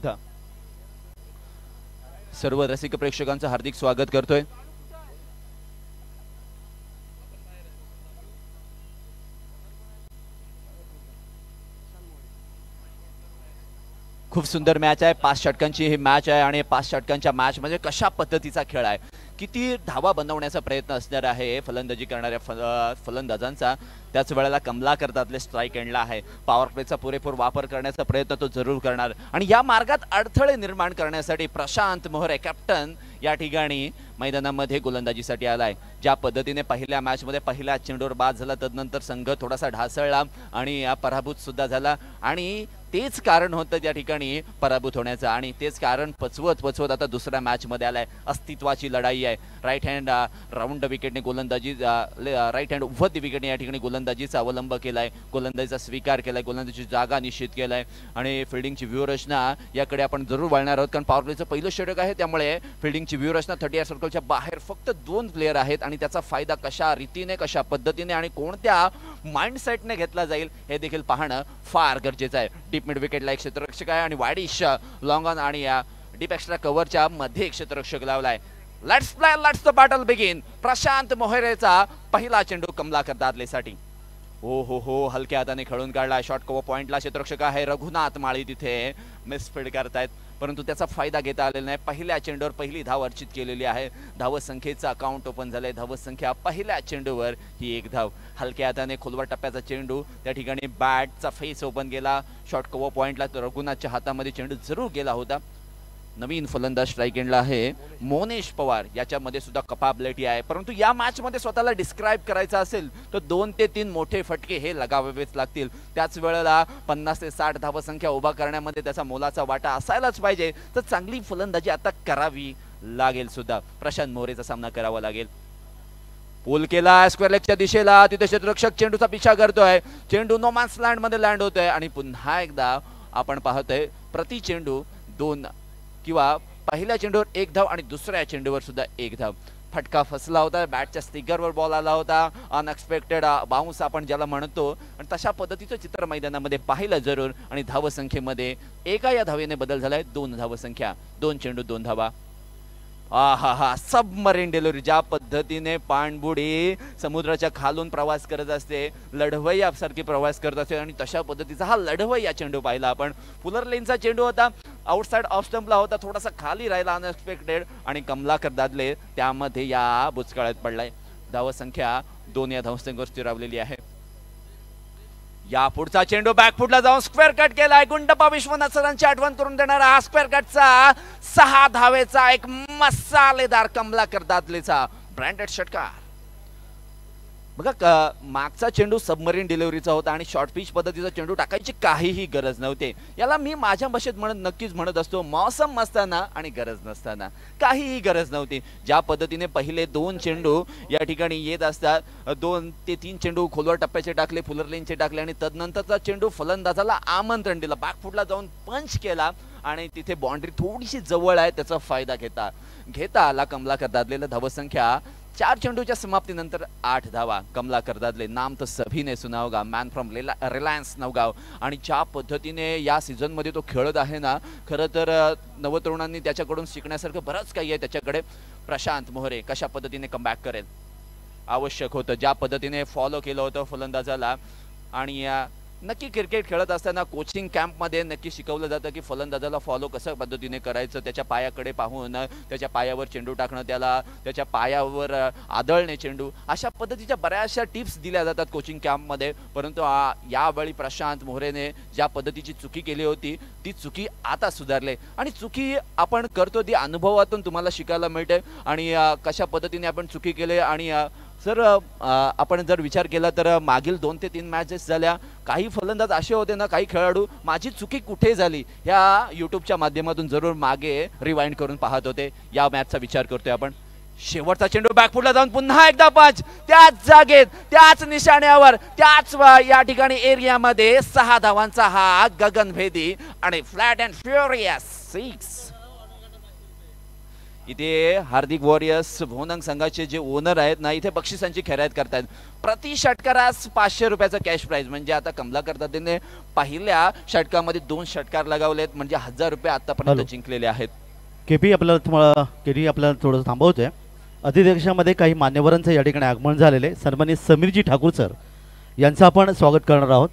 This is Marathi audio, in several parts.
सुद्धा सर्व रसिक प्रेक्षकांचं हार्दिक स्वागत करतोय। खूप सुंदर मॅच आहे, 5 षटकांची ही मॅच आहे आणि 5 षटकांच्या मॅच म्हणजे कशा पद्धतीचा खेळ आहे, किती धावा बनवण्याचा प्रयत्न असणार आहे फलंदाजी करणाऱ्या फलंदाजांचा। त्याच वेळेला कमलाकरतातले स्ट्राइक एंडला आहे, पॉवर प्लेचा पुरेपूर वापर करण्याचा प्रयत्न तो जरूर करणार आणि या मार्गात अडथळे निर्माण करण्यासाठी प्रशांत मोहरे कॅप्टन या ठिकाणी मैदानामध्ये गोलंदाजीसाठी आलाय। ज्या पद्धतीने पहिल्या मॅचमध्ये पहिल्या चेंडूवर बाद झाला, तदनंतर संघ थोडासा ढासळला आणि पराभूत सुद्धा झाला आणि तेच कारण होतं त्या ठिकाणी पराभूत होण्याचं आणि तेच कारण पचवत आता दुसऱ्या मॅच मध्ये आलाय। अस्तित्वाची लढाई आहे। राईट हँड राऊंड विकेटने गोलंदाजी राईट हँड उभत विकेटने या ठिकाणी गोलंदाजीचा अवलंब केलाय, गोलंदाजीचा स्वीकार केलाय, गोलंदाजीची जागा निश्चित केलाय आणि फिल्डिंगची व्यूहरचना याकडे आपण जरूर वळणार आहोत, कारण पॉवर प्लेचं पहिलं षटक आहे त्यामुळे फिल्डिंगची व्यूहरचना 30 सर्कलच्या बाहेर फक्त 2 प्लेयर आहेत आणि त्याचा फायदा कशा रीतीने कशा पद्धतीने आणि कोणत्या माइंडसेटने घेतला जाईल हे देखील पाहणं फार गरजेचं आहे। डीप मिड विकेटला एक क्षेत्ररक्षक आहे आणि वाईडिश लॉंग ऑन आणि डीप एक्स्ट्रा कव्हरच्या मध्ये एक क्षेत्ररक्षक लावलाय। Let's play, let's the battle begin. Prashant मोहरेचा पहिला चेंडू कमलाकर दादलेसाठी। हो हलक्या हाताने खेळून काढला, शॉर्ट कव्हर पॉइंटला क्षेत्ररक्षक आहे रघुनाथ माळी तिथे मिसफील्ड करतायत, परंतु त्याचा फायदा घेता आलेला नाही। पहिल्या चेंडूवर पहिली धाव अर्जित केलेली आहे, धावत संख्येचा अकाउंट ओपन झाले, धावत संख्या पहिल्या चेंडूवर ही 1 धाव। हलक्या हाताने खोलवर टप्प्याचा चेंडू त्या ठिकाणी बॅटचा फेस ओपन गेला, शॉर्ट कव्हर पॉइंटला रघुनाथच्या हातामध्ये चेंडू जरूर गेला होता। नवीन फलंदाज स्ट्राइक एंडला आहे मोनेश पवार, याच्यामध्ये सुद्धा कपाबिलिटी आहे, परंतु या मॅच मध्ये स्वतःला डिस्क्राइब करायचं असेल तर 2 ते 3 मोठे फटके हे लगावेच लागतील। त्याच वेळेला 50 ते 60 धावसंख्या उभा करण्यामध्ये त्याचा मोलाचा वाटा असायलाच पाहिजे, तर चांगली फलंदाजी आता करावी लागेल सुद्धा। प्रशांत मोहरेचा सामना करावा लागेल। पूल केला स्क्वेअर लेगच्या दिशेला, तिथे क्षेत्ररक्षक चेंडूचा पिछा करतोय, चेंडू नो मॅन्स लँड मध्ये लँड होतोय आणि पुन्हा एकदा आपण पाहतोय प्रति चेंडू 2 किंवा पहिल्या चेंडूवर 1 धाव आणि दुसऱ्या चेंडूवर सुद्धा 1 धाव। फटका फसला होता, बॅटच्या स्टिकरवर बॉल आला होता, अनएक्सपेक्टेड बाउन्स आपण ज्याला म्हणतो, आणि तशा पद्धतीचं चित्र मैदानामध्ये पाहिलं जरूर आणि धावसंख्येमध्ये एका या धावेने बदल झालाय, 2 धावसंख्या, 2 चेंडू 2 धावा। सबमरीन डिलिव्हरी, ज्या पद्धतीने पाणबुडी समुद्राच्या खालून प्रवास करत असते, लढवय्या सारखी प्रवास करत असते आणि तशा पद्धतीचा हा लढवय्या चेंडू पाहिला आपण। फुलर लेनचा चेंडू होता, आउटसाइड ऑफ स्टंपला होता, थोडासा खाली राहिला अनएक्सपेक्टेड आणि कमलाकर दादले त्यामध्ये या बुचकाळ्यात पडलाय। धावसंख्या 2 या धावसंख्येवर स्थिरावलेली आहे। या पुढचा चेंडू बॅकफुटला जाऊन स्क्वेअर कट केलाय, गुंडप्पा विश्वनाथ सरांची आठवण करून देणारा हा स्क्वेअर कटचा 6 धावेचा एक मसालेदार कमलाकर दादलेचा ब्रँडेड षटकार। बघा मागचा चेंडू सबमरीन डिलिव्हरीचा होता आणि शॉर्ट पिच पद्धतीचा चेंडू टाकायची काहीही गरज नव्हती। याला मी माझ्या भाषेत नक्कीच म्हणत असतो, मौसम असताना आणि गरज नसताना काहीही गरज नव्हती। ज्या पद्धतीने पहिले 2 चेंडू या ठिकाणी येत असतात, 2 ते 3 चेंडू खोलवर टप्प्याचे टाकले, फुलर लेनचे टाकले आणि तदनंतरचा चेंडू फलंदाजाला आमंत्रण दिलं, बॅकफुटला जाऊन पंच केला आणि तिथे बाउंड्री थोडीशी जवळ आहे, त्याचा फायदा घेता आला कमलाकर दादलेला। धावसंख्या 4 चेंडूच्या समाप्तीनंतर 8 धावा। कमलाकर दादले नाम तर सभी ने सुना होगा, मॅन फ्रॉम रिलायन्स नवगाव, आणि ज्या पद्धतीने या सीझन मध्ये तो खेळत आहे ना, खरं तर नवतरुणांनी त्याच्याकडून शिकण्यासारखं बरंच काही आहे त्याच्याकडे। प्रशांत मोहरे कशा पद्धतीने कमबॅक करेल आवश्यक होतं, ज्या पद्धतीने फॉलो केलं होतं फलंदाजाला, आणि नक्की क्रिकेट खेळत असताना कोचिंग कॅम्पमध्ये नक्की शिकवलं जातं की फलंदाजाला फॉलो कशा पद्धतीने करायचं, त्याच्या पायाकडे पाहून त्याच्या पायावर चेंडू टाकणं, त्याच्या पायावर आदळणे चेंडू, अशा पद्धतीच्या बऱ्याचशा टिप्स दिल्या जातात कोचिंग कॅम्पमध्ये। परंतु यावेळी प्रशांत मोहरेने ज्या पद्धतीची चुकी केली होती ती चुकी आता सुधारले आणि चुकी आपण करतो ती अनुभवातून तुम्हाला शिकायला मिळते आणि कशा पद्धतीने आपण चुकी केली। आणि सर आपण जर विचार केला तर मागील 2 ते 3 मॅचेस झाल्या, काही फलंदाज असे होते ना, काही खेळाडू माझी चुकी कुठे झाली या यूट्यूबच्या माध्यमातून जरूर मागे रिवाइंड करून पाहत होते। या मॅचचा विचार करतोय आपण। शेवटचा चेंडू बॅकफुटला जाऊन पुन्हा एकदा पंच, त्याच जागेत त्याच निशाण्यावर त्याच या ठिकाणी एरियामध्ये 6 धावांचा हा गगनभेदी आणि फ्लॅट अँड फ्युरियस 6। इथे हार्दिक वॉरियर्स भोनंग संघाचे जे ओनर आहेत ना इथे बक्षिसांची खैरात करतात. प्रति षटकारास 500 रुपयाचा कॅश प्राइज. म्हणजे आता कमलाकर दादाने पहिल्या षटकामध्ये 2 षटकार लगावलेत म्हणजे 1000 रुपये आतापर्यंत जिंकलेले आहेत. केपी आपल्याला थोडं थांबवतोय. अतिथीमध्ये काही मान्यवरांचं या ठिकाणी आगमन झालेले. सन्माननीय समीरजी ठाकूर सर यांचं आपण स्वागत करणार आहोत.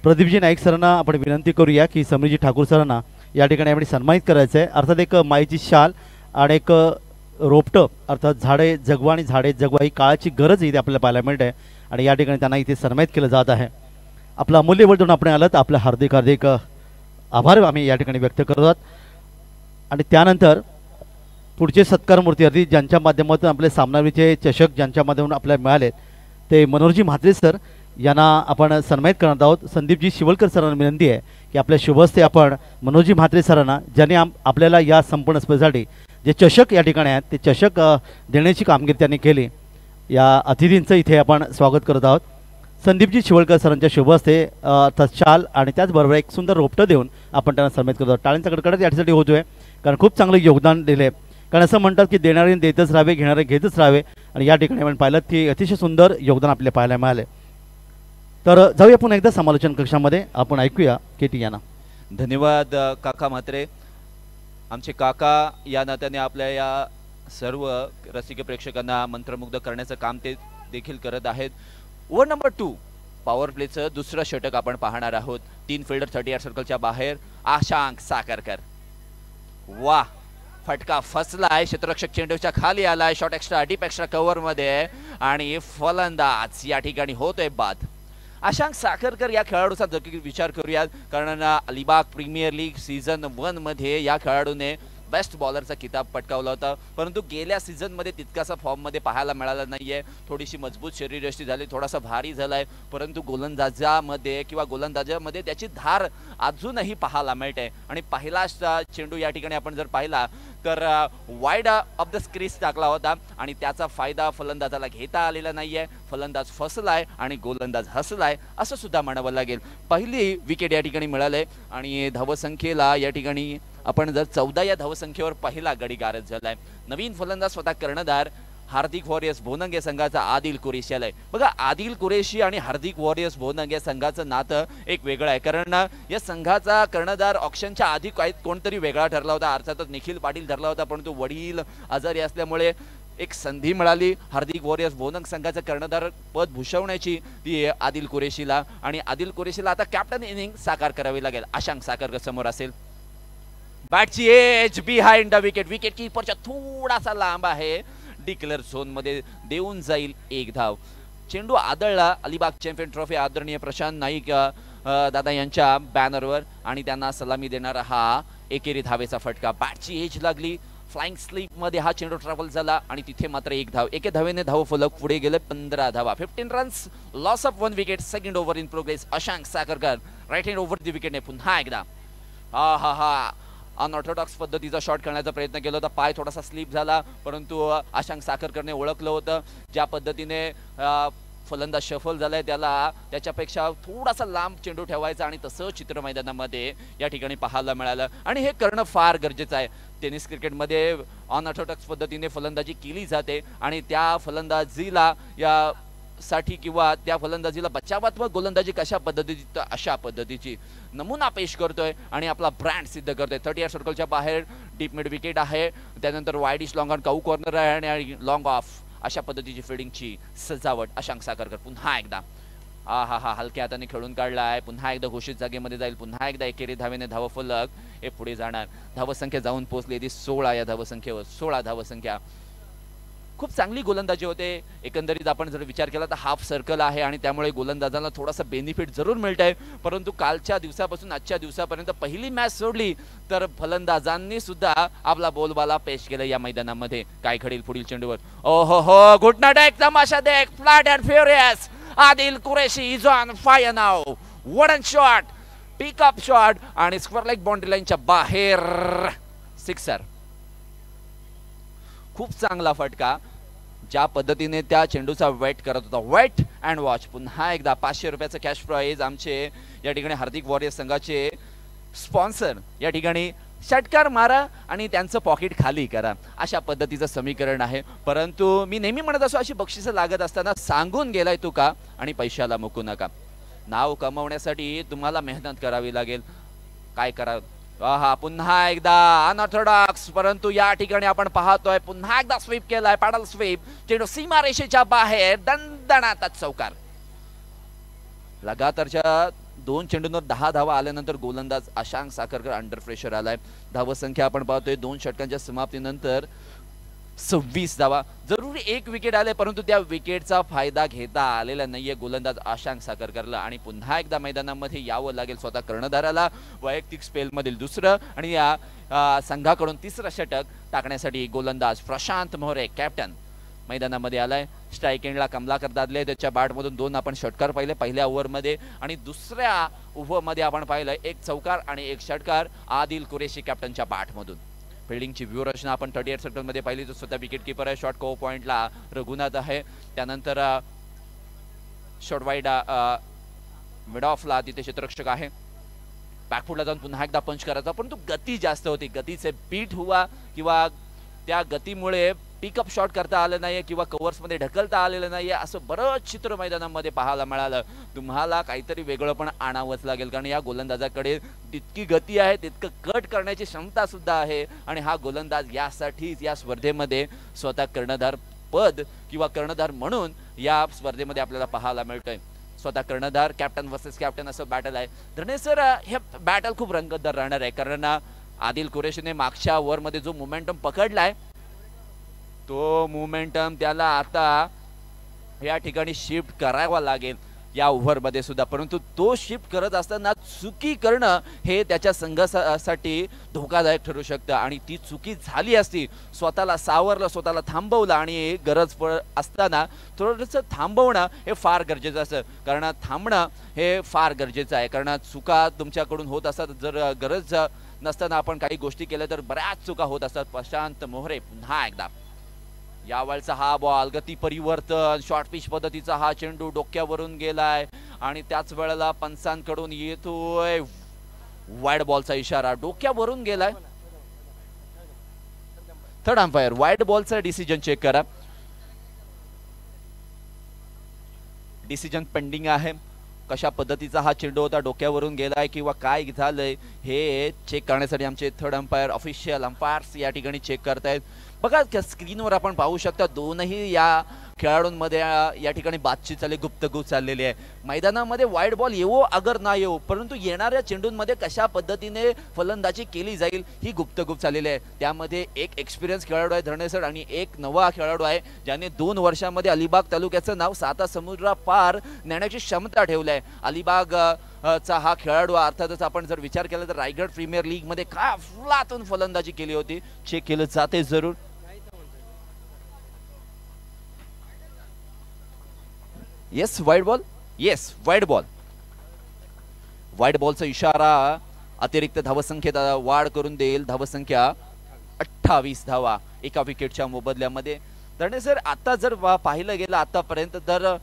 प्रदीपजी नाईक सरांना आपण विनंती करूया की समीरजी ठाकूर सरांना या ठिकाणी आपण सन्मानित करायचं आहे. अर्थात एक माईची शाल आणि एक रोपटं अर्थात झाडे जगवा आणि झाडे जगवा ही काळाची गरज इथे आपल्याला पाहायला मिळते आणि या ठिकाणी त्यांना इथे सन्मानित केलं जात आहे. आपला अमूल्य वेळ देऊन आपण आलं तर आपलं हार्दिक हार्दिक आभार आम्ही या ठिकाणी व्यक्त करत आहोत. आणि त्यानंतर पुढचे सत्कार मूर्ती अर्थी ज्यांच्या माध्यमातून आपले सामनावीरचे चषक ज्यांच्या माध्यमातून आपल्याला मिळालेत ते मनोहरजी म्हात्रे सर यांना आपण सन्मानित करणार आहोत. संदीपजी शिवलकर सरांना विनंती आहे की आपल्या शुभहस्ते आपण मनोहरजी म्हात्रे सरांना ज्यांनी आपल्याला या संपूर्ण स्पर्धेसाठी जे चषक या ठिकाणी आहेत ते चषक देण्याची कामगिरी त्यांनी केली. या अतिथींचं इथे आपण स्वागत करत आहोत. संदीपजी शिवलकर सरांच्या शुभहस्ते शाल आणि त्याचबरोबर एक सुंदर रोपटं देऊन आपण त्यांना सन्मानित करत आहोत. टाळ्यांचा कडकडाट यासाठी होतोय कारण खूप चांगलं योगदान दिले. कारण असं म्हणतात की देणारे देतच राहावे घेणारे घेतच राहावे आणि या ठिकाणी आपण पाहिलं की अतिशय सुंदर योगदान आपल्याला पाहायला मिळाले. तर जाऊया पुन्हा एकदा समालोचन कक्षामध्ये. आपण ऐकूया केटी यांना. धन्यवाद काका म्हात्रे. आमचे काका या नात्याने आपल्या या सर्व रसिक प्रेक्षकांना मंत्रमुग्ध करण्याचं काम ते देखील करत आहेत. ओव्हर नंबर 2 पॉवर प्लेचं दुसरं षटक आपण पाहणार आहोत. 3 फिल्डर 38 सर्कलच्या बाहेर. आशांक साखरकर. वा फटका फसलाय. क्षेत्ररक्षक चेंडूच्या खाली आलाय. Shot extra deep extra cover मध्ये आणि फलंदाज या ठिकाणी होतोय बाद. आशांक साखरकर या खेळाडूचा जर विचार करूयात कारण अलिबाग प्रीमियर लीग सीझन 1 मध्ये या खेळाडूने बेस्ट बॉलरचा किताब पटकावला होता. परंतु गेल्या सीझनमध्ये तितकासा फॉर्ममध्ये पाहायला मिळाला नाहीये. थोडीशी मजबूत शरीरयष्टी झाली, थोडासा भारी झालाय, परंतु गोलंदाजामध्ये त्याची धार अजूनही पाहायला मिळते. आणि पहिला चेंडू या ठिकाणी आपण जर पाहिला तर वाईड ऑफ द स्क्रीज टाकला होता आणि त्याचा फायदा फलंदाजाला घेता आलेला नाहीये. फलंदाज फसलाय आणि गोलंदाज हसलाय असं सुद्धा म्हणावं लागेल. पहिली विकेट या ठिकाणी मिळाले आणि धावसंख्येला या ठिकाणी आपण जर 14 या धावसंख्येवर पहिला गडी गारद झालाय. नवीन फलंदाज स्वतः कर्णधार हार्दिक वॉरियर्स भोनंग या संघाचा आदिल कुरेशी आलाय. बघा आदिल कुरेशी आणि हार्दिक वॉरियर्स भोनंग या संघाचं नातं एक वेगळं आहे. कारण या संघाचा कर्णधार ऑक्शनच्या आधी कोणतरी वेगळा ठरला होता. अर्थातच निखिल पाटील ठरला होता, परंतु वडील आजारी असल्यामुळे एक संधी मिळाली हार्दिक वॉरियर्स भोनंग संघाचं कर्णधार पद भूषवण्याची ती आदिल कुरेशीला. आणि आदिल कुरेशीला आता कॅप्टन इनिंग साकार करावी लागेल. आशांक साखरकर समोर असेल. बॅटची edge behind the wicket. Wicket कीपरच्या थोडासा लांब आहे. डिक्लेअर झोन मध्ये देऊन जाईल 1 धाव. चेंडू आदळला अलिबाग चॅम्पियन ट्रॉफी आदरणीय प्रशांत नाईक दादा यांच्या बॅनरवर आणि त्यांना सलामी देणारा हा एकेरी धावेचा फटका. बॅटची एज लागली. फ्लाइंग स्लीप मध्ये हा चेंडू ट्रॅव्हल झाला आणि तिथे मात्र 1 धाव. एके धावेने धाव फलक पुढे गेले. 15 धावा. 15 runs. Loss of 1 wicket. Second over in progress. Ashank Sakharkar right hand over the विकेटने पुन्हा एकदा अनऑर्थोडॉक्स पद्धतीचा शॉट करण्याचा प्रयत्न केला होता. पाय थोडासा स्लिप झाला, परंतु आशांक साखरकरने ओळखलं होतं ज्या पद्धतीने फलंदाज शफल झालाय त्याच्यापेक्षा थोडासा लांब चेंडू ठेवायचा आणि तसं चित्र मैदानामध्ये या ठिकाणी पाहायला मिळालं आणि हे करणं फार गरजेचं आहे. टेनिस क्रिकेटमध्ये अनऑर्थोडॉक्स पद्धतीने फलंदाजी केली जाते आणि त्या फलंदाजीला साठी किंवा त्या फलंदाजीला बचावात्मक गोलंदाजी कशा पद्धतीची अशा पद्धतीची नमुना पेश करतोय आणि आपला ब्रँड सिद्ध करतोय. 38 सर्कलच्या बाहेर डीप मिड विकेट आहे. त्यानंतर widish long on cow corner आहे आणि लॉंग ऑफ अशा पद्धतीची फिल्डिंगची सजावट. आशांक साखरकर पुन्हा एकदा हलक्या हाताने खेळून काढला आहे. पुन्हा एकदा घोषित जागेमध्ये जाईल. पुन्हा एकदा एकेरी धावेने धावफलक हे पुढे जाणार. धावसंख्या जाऊन पोहोचली ती 16 या धावसंख्येवर. 16 धावसंख्या. खूप चांगली गोलंदाजी होते. एकंदरीत आपण जर विचार केला तर हाफ सर्कल आहे आणि त्यामुळे गोलंदाजांना थोडासा बेनिफिट जरूर मिळतंय. परंतु कालच्या दिवसापासून आजच्या दिवसापर्यंत पहिली मॅच सोडली तर फलंदाजांनी सुद्धा आपला बोलबाला पेश केला या मैदानामध्ये. काय घडेल पुढील चेंडूवर. ओहो घुटना एक तमाशा देख. Flat and furious. Adil Qureshi is on fire now. वडन शॉट. पिकअप शॉट आणि स्क्वेअर लेग बाउंड्री लाईनच्या बाहेर. सिक्सर. खूप चांगला फटका. ज्या पद्धतीने त्या चेंडूचा वेट करत होता. Wait and watch. पुन्हा एकदा 500 रुपयाचं कॅश प्राइज. आमचे या ठिकाणी हार्दिक वॉरियर्स संघाचे स्पॉन्सर या ठिकाणी षटकार मारा आणि त्यांचं पॉकेट खाली करा, अशा पद्धतीचं समीकरण आहे. परंतु मी नेहमी म्हणत असो, अशी बक्षिसं लागत असताना सांगून गेलाय तू का आणि पैशाला मुकू नका. नाव कमवण्यासाठी तुम्हाला मेहनत करावी लागेल. काय करा, हा पुन्हा एकदा अनऑर्थोडॉक्स, परंतु या ठिकाणी आपण पाहतोय पुन्हा एकदा स्वीप केलाय, पॅडल स्वीप, चेंडू सीमारेषेच्या बाहेर, दणदणाटात चौकार. लगातारच्या 2 चेंडूंवर 10 धावा आल्यानंतर गोलंदाज अशांक साखरकर अंडर प्रेशर आलाय. धावसंख्या आपण पाहतोय 2 षटकांच्या समाप्तीनंतर 26 धावा. जरूर एक विकेट आले, परंतु त्या विकेटचा फायदा घेता आलेला नाहीये गोलंदाज अशांक साखरकरला आणि पुन्हा एकदा मैदानामध्ये यावं लागेल स्वतः कर्णधाराला. वैयक्तिक स्पेलमधील दुसरं आणि या संघाकडून तिसरं षटक टाकण्यासाठी गोलंदाज प्रशांत मोहरे कॅप्टन मैदानामध्ये आलाय. स्ट्राईक एंडला कमलाकर दादले, त्याच्या बॅटमधून 2 आपण षटकार पाहिले पहिल्या ओव्हरमध्ये आणि दुसऱ्या ओव्हरमध्ये आपण पाहिलं 1 चौकार आणि 1 षटकार आदिल कुरेशी कॅप्टनच्या बॅटमधून. फिल्डिंगची व्यूहरचना आपण 38 सेक्टरमध्ये पाहिली, जो स्वतः विकेट किपर आहे. शॉर्ट कव्हर पॉइंटला रघुनाथ आहे, त्यानंतर शॉर्ट वाईड मिड ऑफला तिथे क्षेत्ररक्षक आहे. बॅकफुटला जाऊन पुन्हा एकदा पंच करायचा, परंतु गती जास्त होती. गतीचे बीट हुआ किंवा त्या गतीमुळे पिकअप शॉट करता आलं नाही किंवा कव्हर्समध्ये ढकलता आलेलं नाही, असं बरंच चित्र मैदानामध्ये पाहायला मिळालं. तुम्हाला काहीतरी वेगळं पण आणावंच लागेल, कारण या गोलंदाजाकडे तितकी गती आहे, तितकं कट करण्याची क्षमता सुद्धा आहे आणि हा गोलंदाज यासाठीच या स्पर्धेमध्ये स्वतः कर्णधार पद किंवा कर्णधार म्हणून या स्पर्धेमध्ये आपल्याला पाहायला मिळतोय. स्वतः कर्णधार कॅप्टन वर्सेस कॅप्टन असं बॅटल आहे. धरणे सर, हे बॅटल खूप रंगतदार राहणार आहे, कारण आदिल कुरेशीने मागच्या ओव्हरमध्ये जो मोमेंटम पकडलाय, तो मोमेंटम त्याला आता या ठिकाणी शिफ्ट करावा लागेल या ओव्हरमध्ये सुद्धा. परंतु तो शिफ्ट करत असताना चुकी करणं हे त्याच्या संघासाठी धोकादायक ठरू शकतं आणि ती चुकी झाली असती. स्वतःला सावरलं, स्वतःला थांबवलं आणि गरज असताना थोडंसं थांबवणं हे फार गरजेचं असतं, कारण थांबणं हे फार गरजेचं आहे. कारण चुका तुमच्याकडून होत असतात, जर गरज नसताना आपण काही गोष्टी केल्या तर बऱ्याच चुका होत असतात. प्रशांत मोहरे पुन्हा एकदा यावेळचा हा बॉल, गती परिवर्तन, शॉर्ट पिच पद्धतीचा हा चेंडू डोक्यावरून गेलाय आणि त्याच वेळेला पंचांकडून येतोय वाईड बॉलचा इशारा. डोक्यावरून गेलाय. थर्ड अंपायर वाईड बॉलचा डिसिजन चेक करा. डिसिजन पेंडिंग आहे. कशा पद्धतीचा हा चेंडू होता, डोक्यावरून गेलाय किंवा काय झालंय हे चेक करण्यासाठी आमचे थर्ड अंपायर ऑफिशियल अंपायर्स या ठिकाणी चेक करतायत. बघा स्क्रीनवर आपण पाहू शकता, दोनही या खेळाडूंमध्ये या ठिकाणी बातचीत चालली, गुप्तगुप्त चाललेली आहे. मैदानामध्ये वाईड बॉल येवो अगर ना येवो, परंतु येणाऱ्या चेंडूंमध्ये कशा पद्धतीने फलंदाजी केली जाईल ही गुप्तगुप्त चाललेली आहे. त्यामध्ये एक एक्सपिरियन्स खेळाडू आहे धरणेसर आणि एक नवा खेळाडू आहे ज्याने 2 वर्षांमध्ये अलिबाग तालुक्याचं नाव 7 समुद्रा पार नेण्याची क्षमता ठेवली आहे. अलिबाग चा हा खेळाडू अर्थातच आपण जर विचार केला तर रायगड प्रीमियर लीग मध्ये काय अफलातून फलंदाजी केली होती, चेक केलं जाते जरूर. Yes wide ball, yes wide ball. Wide बॉलचा इशारा अतिरिक्त धावसंख्येत वाढ करून देईल. धावसंख्या 28 धावा एका विकेटच्या मोबदल्यामध्ये. धरणे सर, आता जर पाहिलं गेलं आतापर्यंत तर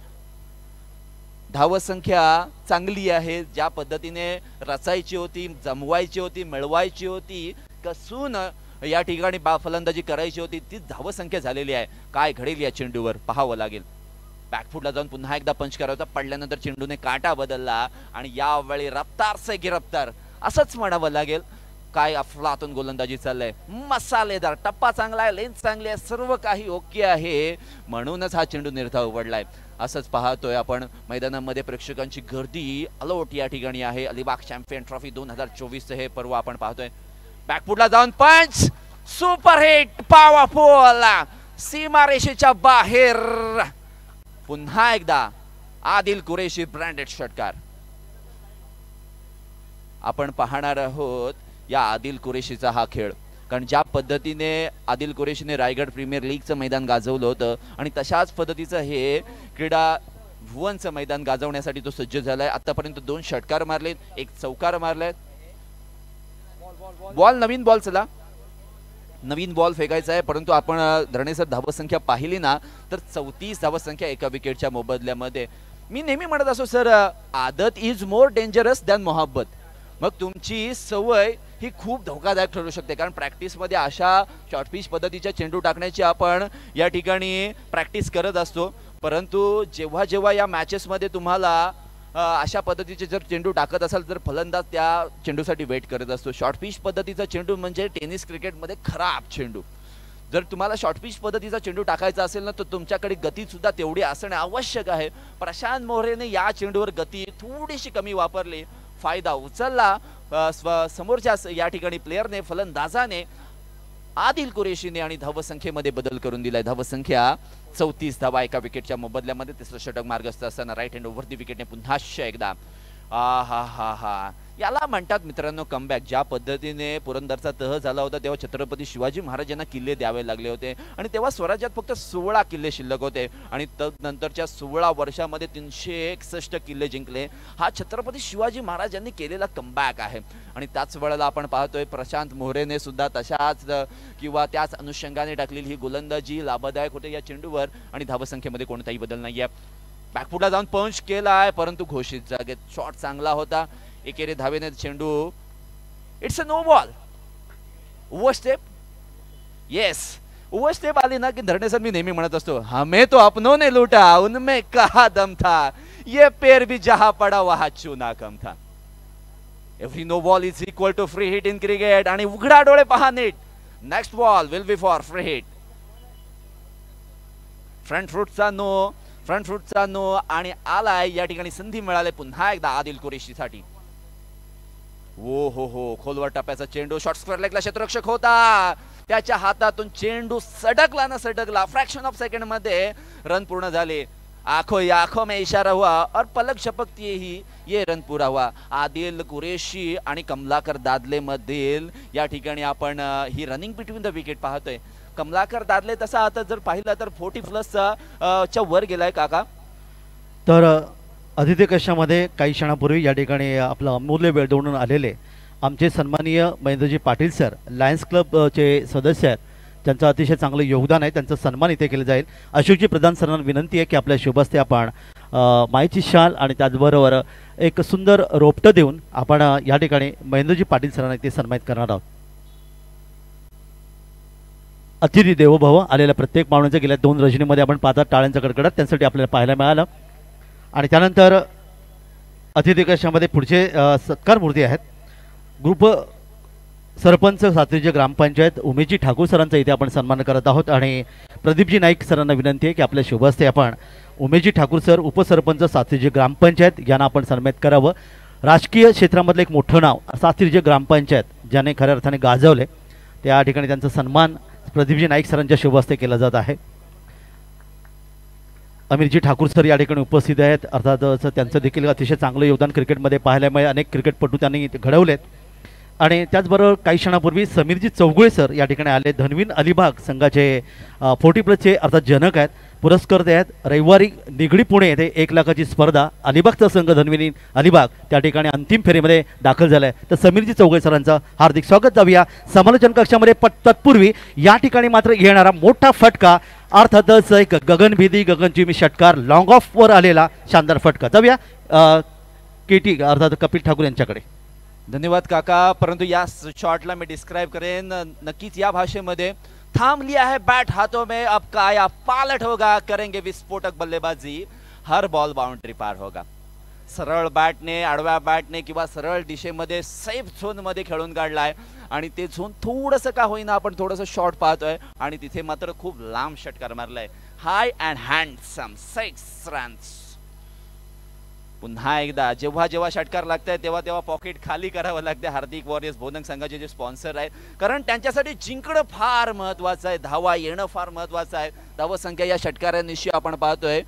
धावसंख्या चांगली आहे. ज्या पद्धतीने रचायची होती, जमवायची होती, मिळवायची होती, कसून या ठिकाणी फलंदाजी करायची होती, ती धावसंख्या झालेली आहे. काय घडेल या चेंडूवर पाहावं लागेल. बॅकफुटला जाऊन पुन्हा एकदा पंच करायचा, पडल्यानंतर चेंडूने काटा बदलला आणि यावेळी रफ्तार से गिरफ्तार असंच म्हणावं लागेल. काय अफलातून गोलंदाजी चाललंय, मसालेदार, टप्पा चांगला आहे, लेन्थ चांगली आहे, सर्व काही ओके आहे, म्हणूनच हा चेंडू निर्धाव उघडलाय. असंच पाहतोय आपण मैदानामध्ये प्रेक्षकांची गर्दी अलोट या ठिकाणी आहे. अलिबाग चॅम्पियन ट्रॉफी 2024 हे पर्व आपण पाहतोय. बॅकफुटला जाऊन पंच, सुपरहिट, पॉवरफुल, सीमारेषेच्या बाहेर. पुन्हा एकदा आदिल कुरेशी ब्रँडेड षटकार आपण पाहणार आहोत या आदिल कुरेशीचा हा खेळ. कारण ज्या पद्धतीने आदिल कुरेशीने रायगड प्रीमियर लीगचं मैदान गाजवलं होतं आणि तशाच पद्धतीचं हे क्रीडा भुवनचं मैदान गाजवण्यासाठी तो सज्ज झालाय. आतापर्यंत 2 षटकार मारलेत, 1 चौकार मारलाय. बॉल, नवीन बॉल, चला नवीन बॉल फेकायचा आहे. परंतु आपण धरणेसर धावसंख्या पाहिली ना तर 34 धावसंख्या एका विकेटच्या मोबदल्यामध्ये. मी नेहमी म्हणत असो सर, आदत इज मोर डेंजरस दॅन मोहब्बत. मग तुमची सवय ही खूप धोकादायक ठरू शकते, कारण प्रॅक्टिसमध्ये अशा शॉर्ट पिच पद्धतीच्या चेंडू टाकण्याची आपण या ठिकाणी प्रॅक्टिस करत असतो, परंतु जेव्हा जेव्हा या मॅचेसमध्ये तुम्हाला अशा पद्धतीचे जर चेंडू टाकत असाल तर फलंदाज त्या चेंडूसाठी वेट करत असतो. शॉर्ट पिच पद्धतीचा चेंडू म्हणजे टेनिस क्रिकेटमध्ये खराब चेंडू. जर तुम्हाला शॉर्ट पिच पद्धतीचा चेंडू टाकायचा असेल ना, तर तुमच्याकडे गती सुद्धा तेवढी असणे आवश्यक आहे. प्रशांत मोहरेने या चेंडूवर गती थोडीशी कमी वापरली, फायदा उचलला समोरच्या या ठिकाणी प्लेयरने, फलंदाजाने, आदिल कुरेशीने, आणि धावसंख्येमध्ये बदल करून दिलाय. धावसंख्या 34 धावा एका विकेटच्या मोबदल्यामध्ये. तिसरं षटक मार्गस्थ असताना राईट हँड ओव्हर दी विकेटने पुन्हा एकदा हा याला म्हणतात मित्रांनो कमबॅक. ज्या पद्धतीने पुरंदरचा तह झाला होता तेव्हा छत्रपती शिवाजी महाराजांना किल्ले द्यावे लागले होते, आणि तेव्हा स्वराज्यात फक्त 16 किल्ले शिल्लक होते, आणि तदनंतरच्या 16 वर्षामध्ये 361 किल्ले जिंकले. हा छत्रपती शिवाजी महाराजांनी केलेला कमबॅक आहे. आणि त्याच वेळेला आपण पाहतोय प्रशांत मोहरेने सुद्धा तशाच किंवा त्याच अनुषंगाने टाकलेली ही गोलंदाजी लाभदायक होते या चेंडूवर, आणि धावसंख्येमध्ये कोणताही बदल नाहीये. बॅकफुटला जाऊन पंच केलाय, परंतु घोषित जागेत शॉट चांगला होता. एकेरी धावेने चेंडू, it's a no ball. Over step, yes over step आली ना की धरणे सर मी नेहमी म्हणत असतो, हमें तो अपनों ने लूटा उनमें कहा दम था, ये पैर भी जहां पड़ा वहां चुना कम था. Every no ball is equal to free hit in cricket. आणि उघडा डोळे पहा नीट, next ball will be for free hit. Front फुटचा नो आणि आलाय. या ठिकाणी संधी मिळाली पुन्हा एकदा आदिल कुरेशीसाठी. हो खोलवर टप्प्याचा चेंडू, शॉर्ट स्क्वेअर लेगला क्षेत्ररक्षक होता, त्याच्या हातातून चेंडू सडकला. फ्रॅक्शन ऑफ सेकंड मध्ये रन पूर्ण झाले. आंखों में इशारा हुआ और पलक झपकते ही ये रन पूरा हुआ. आदिल कुरेशी आणि कमलाकर दादले मधील या ठिकाणी आपण ही रनिंग बिटवीन द विकेट पाहतोय. कमलाकर दादले तसा आता जर पाहिलं तर 40+ च्या वर गेलाय काका. तर अतिथी कक्षामध्ये काही क्षणापूर्वी या ठिकाणी आपलं अमूल्य वेळ देऊन आलेले आमचे सन्माननीय महेंद्रजी पाटील सर, लायन्स क्लबचे सदस्य आहेत, त्यांचं अतिशय चांगलं योगदान आहे, त्यांचा सन्मान इथे केलं जाईल. अशोकजी प्रधान सरांना विनंती आहे की आपल्या शुभहस्ते आपण मायेची शाल आणि त्याचबरोबर एक सुंदर रोपटं देऊन आपण या ठिकाणी महेंद्रजी पाटील सरांना इथे सन्मानित करणार आहोत. अतिथी देवो भव. आलेल्या प्रत्येक पाहुण्यांच्या गेल्या 2 रजनीमध्ये आपण पाहतात टाळ्यांचा कडकडाट त्यांच्यासाठी आपल्याला पाहायला मिळालं. आणि त्यानंतर अतिथी कक्षामध्ये पुढचे सत्कार मूर्ती आहेत. ग्रुप सरपंच सातरीचे ग्रामपंचायत उमेशजी ठाकूर सरांचा इथे आपण सन्मान करत आहोत. आणि प्रदीपजी नाईक सरांना विनंती आहे की आपल्या शुभहस्ते आपण उमेशजी ठाकूर सर, उपसरपंच सातरीचे ग्रामपंचायत यांना आपण सन्मानित करावं. राजकीय क्षेत्रामधलं एक मोठं नाव सातरीचे ग्रामपंचायत ज्याने खऱ्या अर्थाने गाजवले, त्या ठिकाणी त्यांचा सन्मान प्रदीपजी नाईक सरांच्या शुभहस्ते केला जात आहे. अमीरजी ठाकूर सर या ठिकाणी उपस्थित आहेत. अर्थातच त्यांचं देखील अतिशय चांगलं योगदान क्रिकेटमध्ये पाहायला मिळेल. अनेक क्रिकेटपटू त्यांनी घडवलेत. आणि त्याचबरोबर काही क्षणापूर्वी समीरजी चौगुळे सर या ठिकाणी आले. धनवीन अलिबाग संघाचे 40+ अर्थात जनक आहेत, पुरस्कर्ते आहेत. रविवारी निगडी पुणे येथे 1 लाखाची स्पर्धा, अलिबागचा संघ धनवीन अलिबाग त्या ठिकाणी अंतिम फेरीमध्ये दाखल झाला आहे. तर समीरजी चौगुळे सरांचं हार्दिक स्वागत. जाऊया समालोचन कक्षामध्ये. तत्पूर्वी या ठिकाणी मात्र येणारा मोठा फटका, अर्थातच एक गगनभेदी गगनचुंबी षटकार, लॉंग ऑफवर आलेला शानदार फटका. जाऊया केटी अर्थात कपिल ठाकूर यांच्याकडे. धन्यवाद काका. परंतु या शॉटला मी डिस्क्राइब करेन नक्कीच या भाषेमध्ये. थाम लिया है बैट हाथों में, अब काया पालट होगा, करेंगे विस्फोटक बल्लेबाजी, हर बॉल बाउंड्री पार होगा. सरळ बॅटने, आडव्या बॅटने किंवा सरळ दिशेमध्ये सेफ झोन मध्ये खेळून काढलाय, आणि ते झोन थोडंसं का होईना आपण थोडंसं शॉट पाहतोय, आणि तिथे मात्र खूप लांब षटकार मारलाय. हाय अँड हँडसम 6 रन्स. पुन्हा एकदा जेव्हा जेव्हा षटकार लागतंय तेव्हा तेव्हा पॉकेट खाली करावं लागते हार्दिक वॉरियर्स बोधन संघाचे जे स्पॉन्सर आहेत, कारण त्यांच्यासाठी जिंकणं फार महत्वाचं आहे, धावा येणं फार महत्वाचं आहे. धावसंख्या या षटकारांनिशी आपण पाहतोय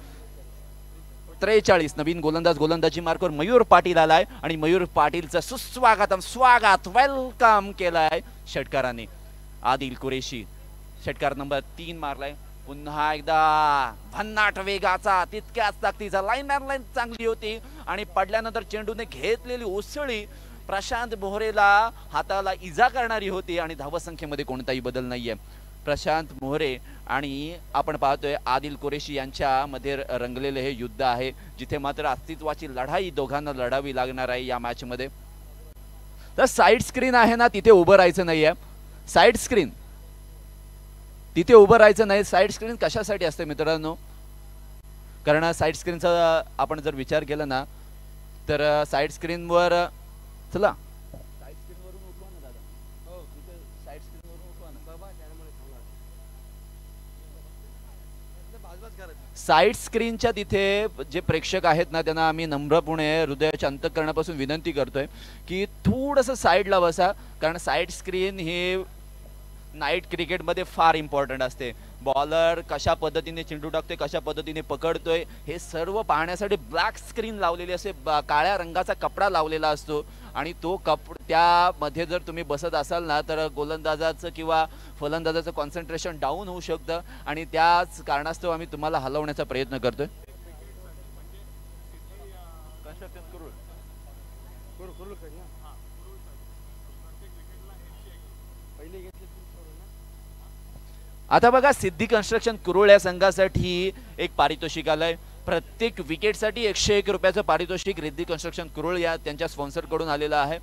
43. नवीन गोलंदाजी मार्कवर मयूर पाटील आलाय, आणि मयूर पाटीलचं स्वागत वेलकम केलाय षटकाराने. आदिल कुरेशी षटकार नंबर 3 मारलाय. पुन्हा एकदा भन्नाट वेगाचा, तितक्याच ताकदीचा, लाईन चांगली होती, आणि पडल्यानंतर चेंडूने घेतलेली उसळी प्रशांत मोहरेला हाताला इजा करणारी होती, आणि धावसंख्येमध्ये कोणताही बदल नाहीये. प्रशांत मोहरे आणि आपण पाहतोय आदिल कुरेशी यांच्या मध्ये रंगलेले हे युद्ध आहे, जिथे मात्र अस्तित्वाची लढाई दोघांना लढावी लागणार आहे या मॅच मध्ये. तर साईड स्क्रीन आहे ना तिथे उभं राहायचं नाहीये. साईड स्क्रीन तिथे उभं राहायचं नाही. साईड स्क्रीन कशासाठी असते मित्रांनो, कारण साईड स्क्रीनचा आपण जर विचार केला ना तर साईड स्क्रीनवर चला साईड स्क्रीनवरून उठवा ना दादा. हो तिथे साईड स्क्रीनवरून उठवा ना बाबा. साईड स्क्रीनच्या तिथे जे प्रेक्षक आहेत ना त्यांना आम्ही नम्रपणे हृदयाच्या अंतःकरणापासून विनंती करतोय की थोडंसं साईडला बसा, कारण साईड स्क्रीन ही नाईट क्रिकेटमध्ये फार इम्पॉर्टंट असते. बॉलर कशा पद्धतीने चेंडू टाकतोय, कशा पद्धतीने पकडतोय, हे सर्व पाहण्यासाठी ब्लॅक स्क्रीन लावलेली असते. काळ्या रंगाचा कपडा लावलेला असतो आणि तो त्यामध्ये जर तुम्ही बसत असाल ना तर गोलंदाजाचं किंवा फलंदाजाचं कॉन्सन्ट्रेशन डाऊन होऊ शकतं आणि त्याच कारणास्तव आम्ही तुम्हाला हलवण्याचा प्रयत्न करतोय. आता बघा सिद्धी कन्स्ट्रक्शन कुरुळ या संघासाठी एक पारितोषिक आलंय. प्रत्येक विकेटसाठी 101 रुपयाचं पारितोषिक रिद्धी कन्स्ट्रक्शन कुरुळ या त्यांच्या स्पॉन्सर कडून आलेलं आहे.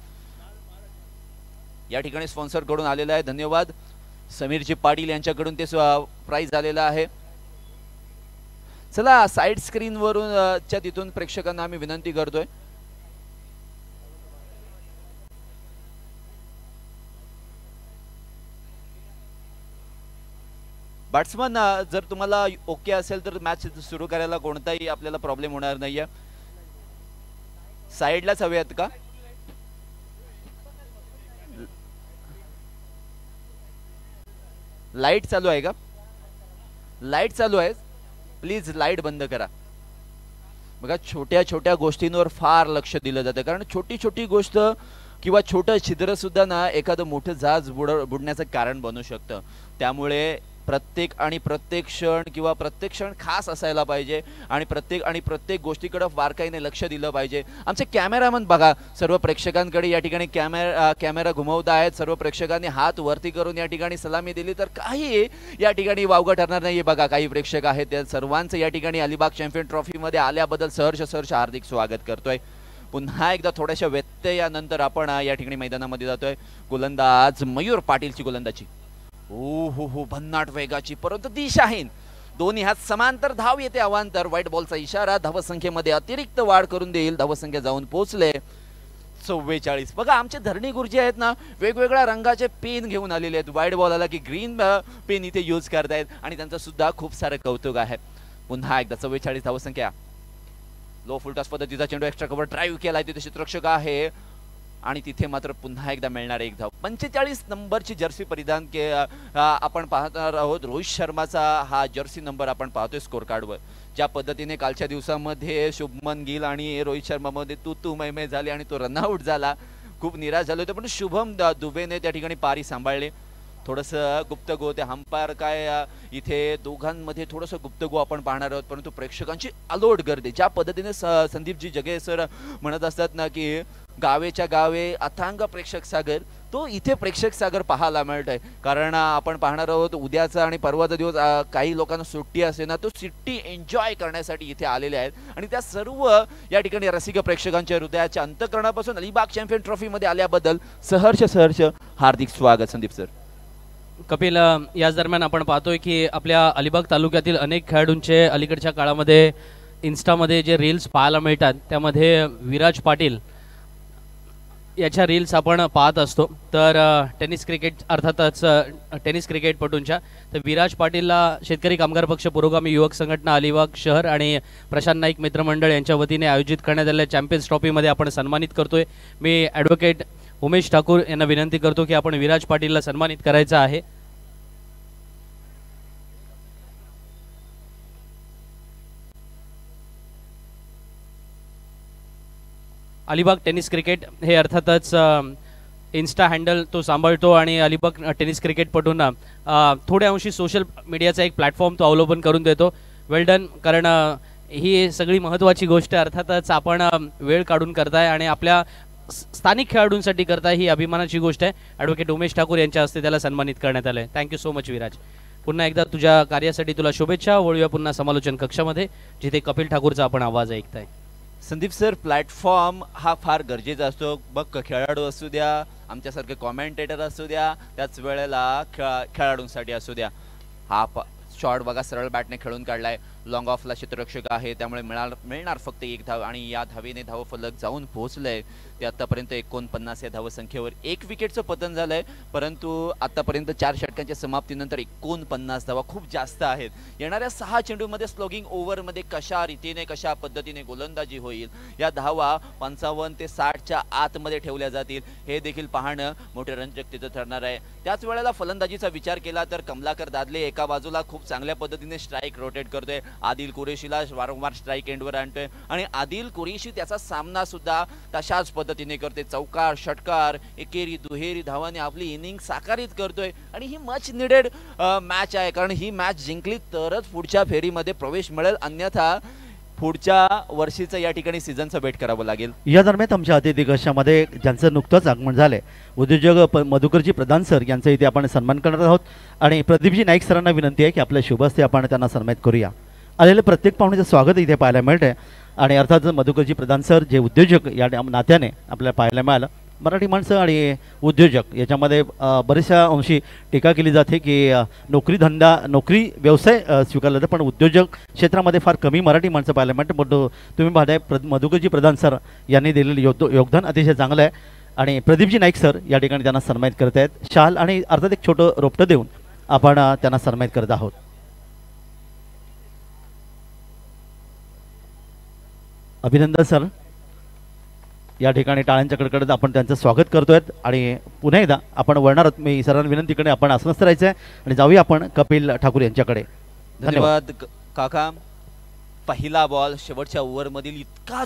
या ठिकाणी स्पॉन्सर कडून आलेलं आहे. धन्यवाद. समीरजी पाटील यांच्याकडून ते प्राइज आलेलं आहे. चला साइड स्क्रीन वरून च्या तिथून प्रेक्षकांना आम्ही विनंती करतोय बॅट्समन जर तुम्हाला ओके असेल तर मॅच सुरू करायला कोणताही आपल्याला प्रॉब्लेम होणार नाहीये. साइडलाच हवेत का? लाईट चालू आहे का? लाईट चालू आहे. प्लीज लाईट बंद करा. बघा छोट्या छोट्या गोष्टींवर फार लक्ष दिलं जातं कारण छोटी छोटी गोष्ट किंवा छोटं छिद्र सुद्धा ना एखादं मोठं जहाज बुडण्याचं कारण बनू शकतं. त्यामुळे प्रत्येक क्षण किंवा प्रत्येक क्षण खास असायला पाहिजे आणि प्रत्येक गोष्टीकडे बारकाईने लक्ष दिलं पाहिजे. आमचे कॅमेरामन बघा सर्व प्रेक्षकांकडे या ठिकाणी कॅमेरा घुमवत आहेत. सर्व प्रेक्षकांनी हात वरती करून या ठिकाणी सलामी दिली तर काही या ठिकाणी वावगं ठरणार नाही. बघा काही प्रेक्षक आहेत त्या सर्वांचं या ठिकाणी अलिबाग चॅम्पियन ट्रॉफीमध्ये आल्याबद्दल सहर्ष हार्दिक स्वागत करतोय. पुन्हा एकदा थोड्याशा व्यत्ययानंतर आपण या ठिकाणी मैदानामध्ये जातोय. गोलंदाज मयूर पाटीलची गोलंदाजी हो भन्नाट वेगाची परंतु दिशाहीन. दोन्ही हात समांतर धाव येते अवांतर. व्हाईट बॉलचा इशारा धावसंख्येमध्ये अतिरिक्त वाढ करून देईल. धावसंख्या जाऊन पोहोचले 44. बघा आमचे धरणी गुरुजी आहेत ना वेगवेगळ्या रंगाचे पेन घेऊन आलेले आहेत. व्हाईट बॉल आला की ग्रीन पेन इथे यूज करतायत आणि त्यांचं सुद्धा खूप सारं कौतुक आहे. पुन्हा एकदा 44 धावसंख्या. लो फुलटॉस पद्धतीचा चेंडू एक्स्ट्रा कव्हर ड्राईव्ह केलाय. तिथे क्षेत्ररक्षक आहे आणि तिथे मात्र पुन्हा एकदा मिळणार एक धाव. 45 नंबरची जर्सी परिधान आपण पाहणार आहोत. रोहित शर्माचा हा जर्सी नंबर आपण पाहतोय स्कोर कार्डवर. ज्या पद्धतीने कालच्या दिवसामध्ये शुभमन गिल आणि रोहित शर्मामध्ये तू मैमे झाली आणि तो रनआउट झाला. खूप निराश झाले होते पण शुभम दुबेने त्या ठिकाणी पारी सांभाळले. थोडंसं गुप्तगो ते अंपायर काय इथे दोघांमध्ये थोडंसं गुप्तगो आपण पाहणार आहोत परंतु प्रेक्षकांची अलोट गर्दी. ज्या पद्धतीने संदीपजी जगे सर म्हणत असतात ना की गावेच्या गावे अथांग प्रेक्षक सागर, तो इथे प्रेक्षक सागर पाहायला मिळत आहे. कारण आपण पाहणार आहोत उद्याचा आणि परवाचा दिवस काही लोकांना सुट्टी असते ना तो सुट्टी एन्जॉय करण्यासाठी इथे आलेले आहेत आणि त्या सर्व या ठिकाणी रसिक प्रेक्षकांच्या हृदयाच्या अंतःकरणापासून अलिबाग चॅम्पियन ट्रॉफीमध्ये आल्याबद्दल सहर्ष हार्दिक स्वागत. संदीप सर. कपिल, याच दरम्यान आपण पाहतोय की आपल्या अलिबाग तालुक्यातील अनेक खेळाडूंचे अलीकडच्या काळामध्ये इन्स्टामध्ये जे रील्स पाहायला मिळतात त्यामध्ये विराज पाटील याच्या रील्स आपण पाहत असतो. तर टेनिस क्रिकेट अर्थातच टेनिस क्रिकेटपटूंच्या तर विराज पाटीलला शेतकरी कामगार पक्ष पुरोगामी युवक संघटना अलिबाग शहर आणि प्रशांत नाईक मित्रमंडळ यांच्या वतीने आयोजित करण्यात आलेल्या चॅम्पियन्स ट्रॉफीमध्ये आपण सन्मानित करतोय. मी ॲडव्होकेट उमेश ठाकूर यांना विनंती करतो की आपण विराज पाटीलला सन्मानित करायचं आहे. अलिबाग टेनिस क्रिकेट हे अर्थातच इन्स्टा हँडल तो सांभाळतो आणि अलिबाग टेनिस क्रिकेटपटूंना थोड्या अंशी सोशल मीडियाचा एक प्लॅटफॉर्म तो अवलंबन करून देतो. वेल डन. कारण ही सगळी महत्त्वाची गोष्ट अर्थातच आपण वेळ काढून करताय आणि आपल्या स्थानिक खेळाडूंसाठी करताय ही अभिमानाची गोष्ट आहे. ॲडव्होकेट उमेश ठाकूर यांच्या हस्ते त्याला सन्मानित करण्यात आलं आहे. Thank you so much Viraj. पुन्हा एकदा तुझ्या कार्यासाठी तुला शुभेच्छा. वळूया पुन्हा समालोचन कक्षामध्ये जिथे कपिल ठाकूरचा आपण आवाज ऐकताय. संदीप सर, प्लॅटफॉर्म हा फार गरजेचा असतो. मग खेळाडू असू द्या, आमच्यासारखे कॉमेंटेटर असू द्या, त्याच वेळेला खेळाडूंसाठी असू द्या. हा शॉट बघा, सरळ बॅटने खेळून काढलाय. लॉंग ऑफला क्षेत्ररक्षक आहे, त्यामुळे मिळणार फक्त एक धाव आणि या धावेने धावफलक जाऊन पोहोचलंय. ते आतापर्यंत 49 या धावसंख्येवर 1 विकेटचं पतन झालंय, परंतु आतापर्यंत 4 षटकांच्या समाप्तीनंतर 49 धावा खूप जास्त आहेत. येणाऱ्या 6 चेंडूमध्ये स्लोगिंग ओव्हरमध्ये कशा रीतीने कशा पद्धतीने गोलंदाजी होईल, या धावा 55 ते 60च्या आतमध्ये ठेवल्या जातील, हे देखील पाहणं मोठे रंजक तिथं ठरणार आहे. त्याच वेळेला फलंदाजीचा विचार केला तर कमलाकर दादले एका बाजूला खूप चांगल्या पद्धतीने स्ट्राईक रोटेट करतोय, आदिल कुरेशीला वारंवार स्ट्राईक एंडवर आणतोय आणि आदिल कुरेशी त्याचा सामना सुद्धा तशाच पद्धतीने करते. चौकार षटकार एकेरी दुहेरी धावाने आपली इनिंग साकारित करतोय आणि ही मच निडेड मॅच आहे, कारण ही मॅच जिंकली तरच पुढच्या फेरीमध्ये प्रवेश मिळेल, अन्यथा पुढच्या वर्षीचं या ठिकाणी सीझनचं वेट करावं लागेल. या दरम्यान आमच्या अतिथी कक्षामध्ये ज्यांचं नुकतंच आगमन झालंय उद्योजक मधुकरजी प्रधान सर यांचा इथे आपण सन्मान करणार आहोत आणि प्रदीपजी नाईक सरांना विनंती आहे की आपल्या शुभ हस्ते आपण त्यांना सन्मानित करूया. आलेले प्रत्येक पाहुण्याचं स्वागत इथे पाहायला मिळतंय आणि अर्थात मधुकरजी प्रधान सर जे उद्योजक या नात्याने आपल्याला पाहायला मिळालं. मराठी माणसं आणि उद्योजक याच्यामध्ये बऱ्याचशा अंशी टीका केली जाते की नोकरी व्यवसाय स्वीकारला जातो, पण उद्योजक क्षेत्रामध्ये फार कमी मराठी माणसं पाहायला मिळतं. पण तुम्ही पाहताय मधुकरजी प्रधान सर यांनी दिलेलं योगदान अतिशय चांगलं आहे आणि प्रदीपजी नाईक सर या ठिकाणी त्यांना सन्मानित करत आहेत. शाल आणि अर्थात एक छोटं रोपटं देऊन आपण त्यांना सन्मानित करत आहोत. अभिनंदन सर. या ठिकाणी टाळ्यांच्या कडकडत आपण त्यांचं स्वागत करतोय आणि पुन्हा एकदा आपण वळणार आहोत. मी सरांना विनंती करणे आपण आसनस्थ राहायचं आहे आणि जाऊया आपण कपिल ठाकूर यांच्याकडे. धन्यवाद काका. पहिला बॉल शेवटच्या ओव्हरमधील इतका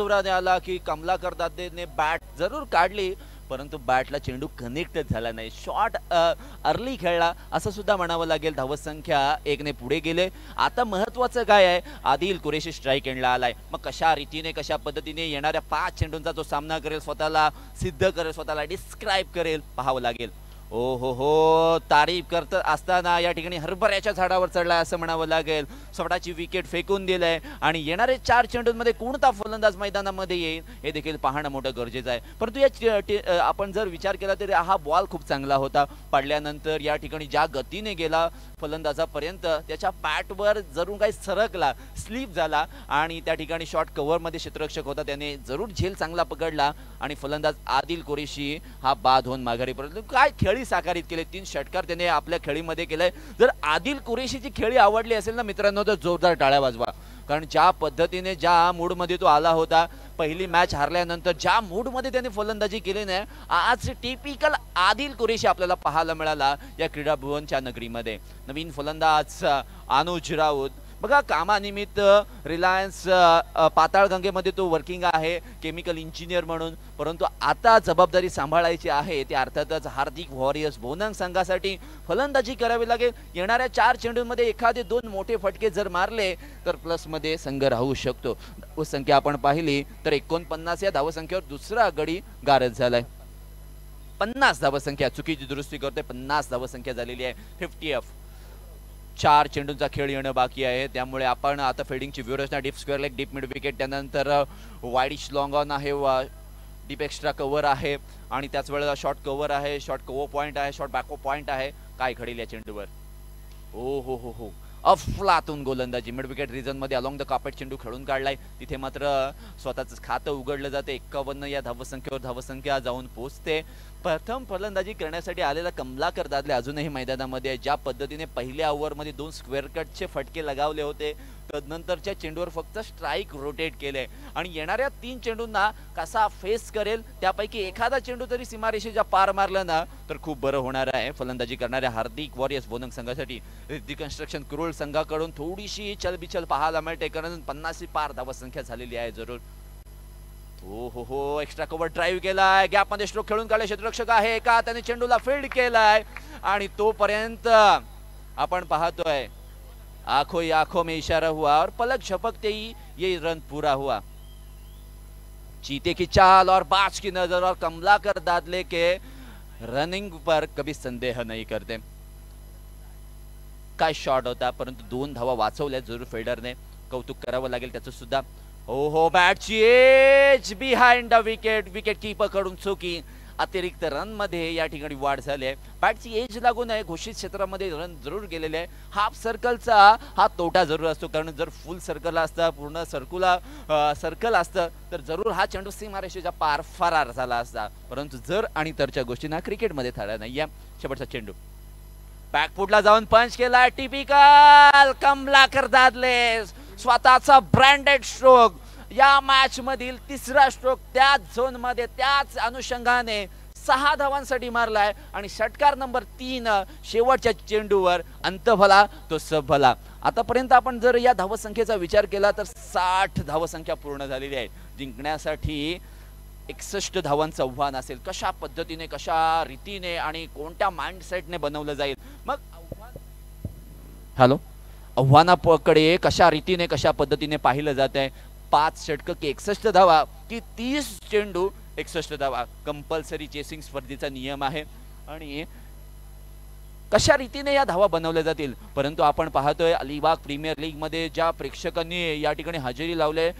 जोराने आला की कमलाकर दादेने बॅट जरूर काढली, परंतु बॅटला चेंडू कनेक्टच झाला नाही. शॉट अर्ली खेळला असं सुद्धा म्हणावं लागेल. धावसंख्या 1 ने पुढे गेले. आता महत्वाचं काय आहे, आदिल कुरेशी स्ट्राईक एंडला आलाय. मग कशा रीतीने कशा पद्धतीने येणाऱ्या 5 चेंडूंचा तो सामना करेल, स्वतःला सिद्ध करेल, स्वतःला डिस्क्राईब करेल, पाहावं लागेल. ओ हो, तारीफ करत असताना या ठिकाणी हरभऱ्याच्या झाडावर चढलाय असं म्हणावं लागेल. स्वतःची विकेट फेकून दिलंय आणि येणारे 4 चेंडूंमध्ये कोणता फलंदाज मैदानामध्ये येईल हे देखील पाहणं मोठं गरजेचं आहे. परंतु या आपण जर विचार केला तर हा बॉल खूप चांगला होता. पडल्यानंतर या ठिकाणी ज्या गतीने गेला फलंदाजापर्यंत, त्याच्या बॅटवर जरूर काही सरकला, स्लिप झाला आणि त्या ठिकाणी शॉट कव्हरमध्ये क्षेत्ररक्षक होता, त्याने जरूर झेल चांगला पकडला आणि फलंदाज आदिल कुरेशी हा बाद होऊन माघारी परतला. काय खेळी साकारित केले, 3 षटकार त्याने आपल्या खेळीमध्ये केले. जर आदिल कुरेशीची खेळी आवडली असेल ना मित्रांनो तर जोरदार टाळ्या वाजवा, कारण ज्या पद्धतीने ज्या मूडमध्ये तो आला होता, पहिली मॅच हारल्यानंतर ज्या मूडमध्ये त्याने फलंदाजी केली नाही, आज टिपिकल आदिल कुरेशी आपल्याला पाहायला मिळाला या क्रीडा भुवनच्या नगरीमध्ये. नवीन फलंदाज अनुज राऊत बघा, कामानिमित्त रिलायन्स पाताळगंगेमध्ये तो वर्किंग आहे केमिकल इंजिनियर म्हणून, परंतु आता जबाबदारी सांभाळायची आहे ते अर्थातच हार्दिक वॉरियर्स बोनंग संघासाठी फलंदाजी करावी लागेल. येणाऱ्या 4 चेंडूंमध्ये एखादे 2 मोठे फटके जर मारले तर प्लसमध्ये संघ राहू शकतो. धावसंख्या आपण पाहिली तर 49 या धावसंख्येवर दुसरा गडी गारद झालाय. 50 धावसंख्या, चुकीची दुरुस्ती करतोय, 50 धावसंख्या झालेली आहे. 50 4 चेंडूंचा खेळ येणं बाकी आहे, त्यामुळे आपण आता फिल्डिंगची व्यूहरचना deep square leg, deep mid wicket, त्यानंतर वाईडिश लॉंग ऑन आहे, डीप एक्स्ट्रा कव्हर आहे आणि त्याच वेळेला शॉर्ट कव्हर आहे, शॉर्ट कव्हर पॉईंट आहे, शॉर्ट बॅकअप पॉईंट आहे. काय घडेल या चेंडूवर? ओ हो हो हो, अफलातून गोलंदाजी. मिड विकेट रिजन मध्ये अलॉंग द कार्पेट चेंडू खेळून काढलाय. तिथे मात्र स्वतःच खातं उघडलं जाते. 51 या धावसंख्येवर धावसंख्या जाऊन पोहोचते. प्रथम फलंदाजी करण्यासाठी आलेला कमलाकर दादले अजूनही मैदानामध्ये आहे. ज्या पद्धतीने पहिल्या ओव्हरमध्ये 2 स्क्वेअर कटचे फटके लगावले होते, तदनंतरच्या चेंडूवर फक्त स्ट्राईक रोटेट केले आणि येणाऱ्या 3 चेंडूंना कसा फेस करेल, त्यापैकी एखादा चेंडू तरी सीमारेषेच्या पार मारला ना तर खूप बरं होणार आहे फलंदाजी करणाऱ्या हार्दिक वॉरियर्स बोनंग संघासाठी. रिकन्स्ट्रक्शन क्रूल संघाकडून थोडीशी चलबिचल पाहायला मिळते, कारण 50 पार धावसंख्या झालेली आहे जरूर. हो हो हो, एक्स्ट्रा कव्हर ड्राईव्ह केलाय, गॅप मध्ये स्ट्रोक खेळून काढले, क्षेत्ररक्षक आहे का, त्याने चेंडूला फील्ड केलाय आणि तोपर्यंत आपण पाहतोय आंखों ही आंखों में इशारा हुआ और पलक झपकते ही ये रन पूरा हुआ. चीते की चाल और बाज की नजर और कमलाकर दादले के रनिंग पर कभी संदेह नहीं करते. काय शॉट होता, परंतु 2 धावा वाचवल्या जरूर फिल्डरने, कौतुक करावं लागेल त्याचं सुद्धा. ओहो बॅटची edge behind the wicket, wicket keeper कडून चुकी. अतिरिक्त रन मध्ये या ठिकाणी वाढ झाली आहे. बॅटची एज लागून आहे, घोषित क्षेत्रामध्ये रन जरूर गेलेले आहे. हाफ सर्कलचा हा तोटा जरूर असतो, कारण जर फुल सर्कल असता, पूर्ण सर्कल असतं तर जरूर हा चेंडू सीमारेषेच्या पार फरार झाला असता. परंतु जर आणि तरच्या गोष्टींना क्रिकेटमध्ये थाळा नाहीये. शेवटचा चेंडू बॅकफुटला जाऊन पंच केला. टिपिकल कमलाकर दादले स्वतःचा ब्रँडेड स्ट्रोक, या मॅच मधील तिसरा स्ट्रोक त्याच झोन मध्ये त्याच अनुषंगाने 6 धावांसाठी मारलाय आणि षटकार नंबर 3 शेवटच्या चेंडूवर अंत भला तो सब भला. आतापर्यंत आपण जर या धावसंख्येचा विचार केला तर 60 धावसंख्या पूर्ण झालेली आहे. जिंकण्यासाठी 61 धावांचं आव्हान असेल. कशा पद्धतीने, कशा रीतीने आणि कोणत्या माइंडसेटने बनवलं जाईल. मग आव्हानाकडे कशा रीतीने, कशा पद्धतीने पाहिलं जात आहे. 5 षटक 61 धावा की 30 चेंडू 61 धावा, कंपल्सरी चेसिंग स्पर्धेचा नियम आहे आणि कशा रीतीने या धावा बनवल्या जातील. परंतु आपण पाहतोय अलिबाग प्रीमियर लीग मध्ये ज्या प्रेक्षकांनी या ठिकाणी हजेरी लावले,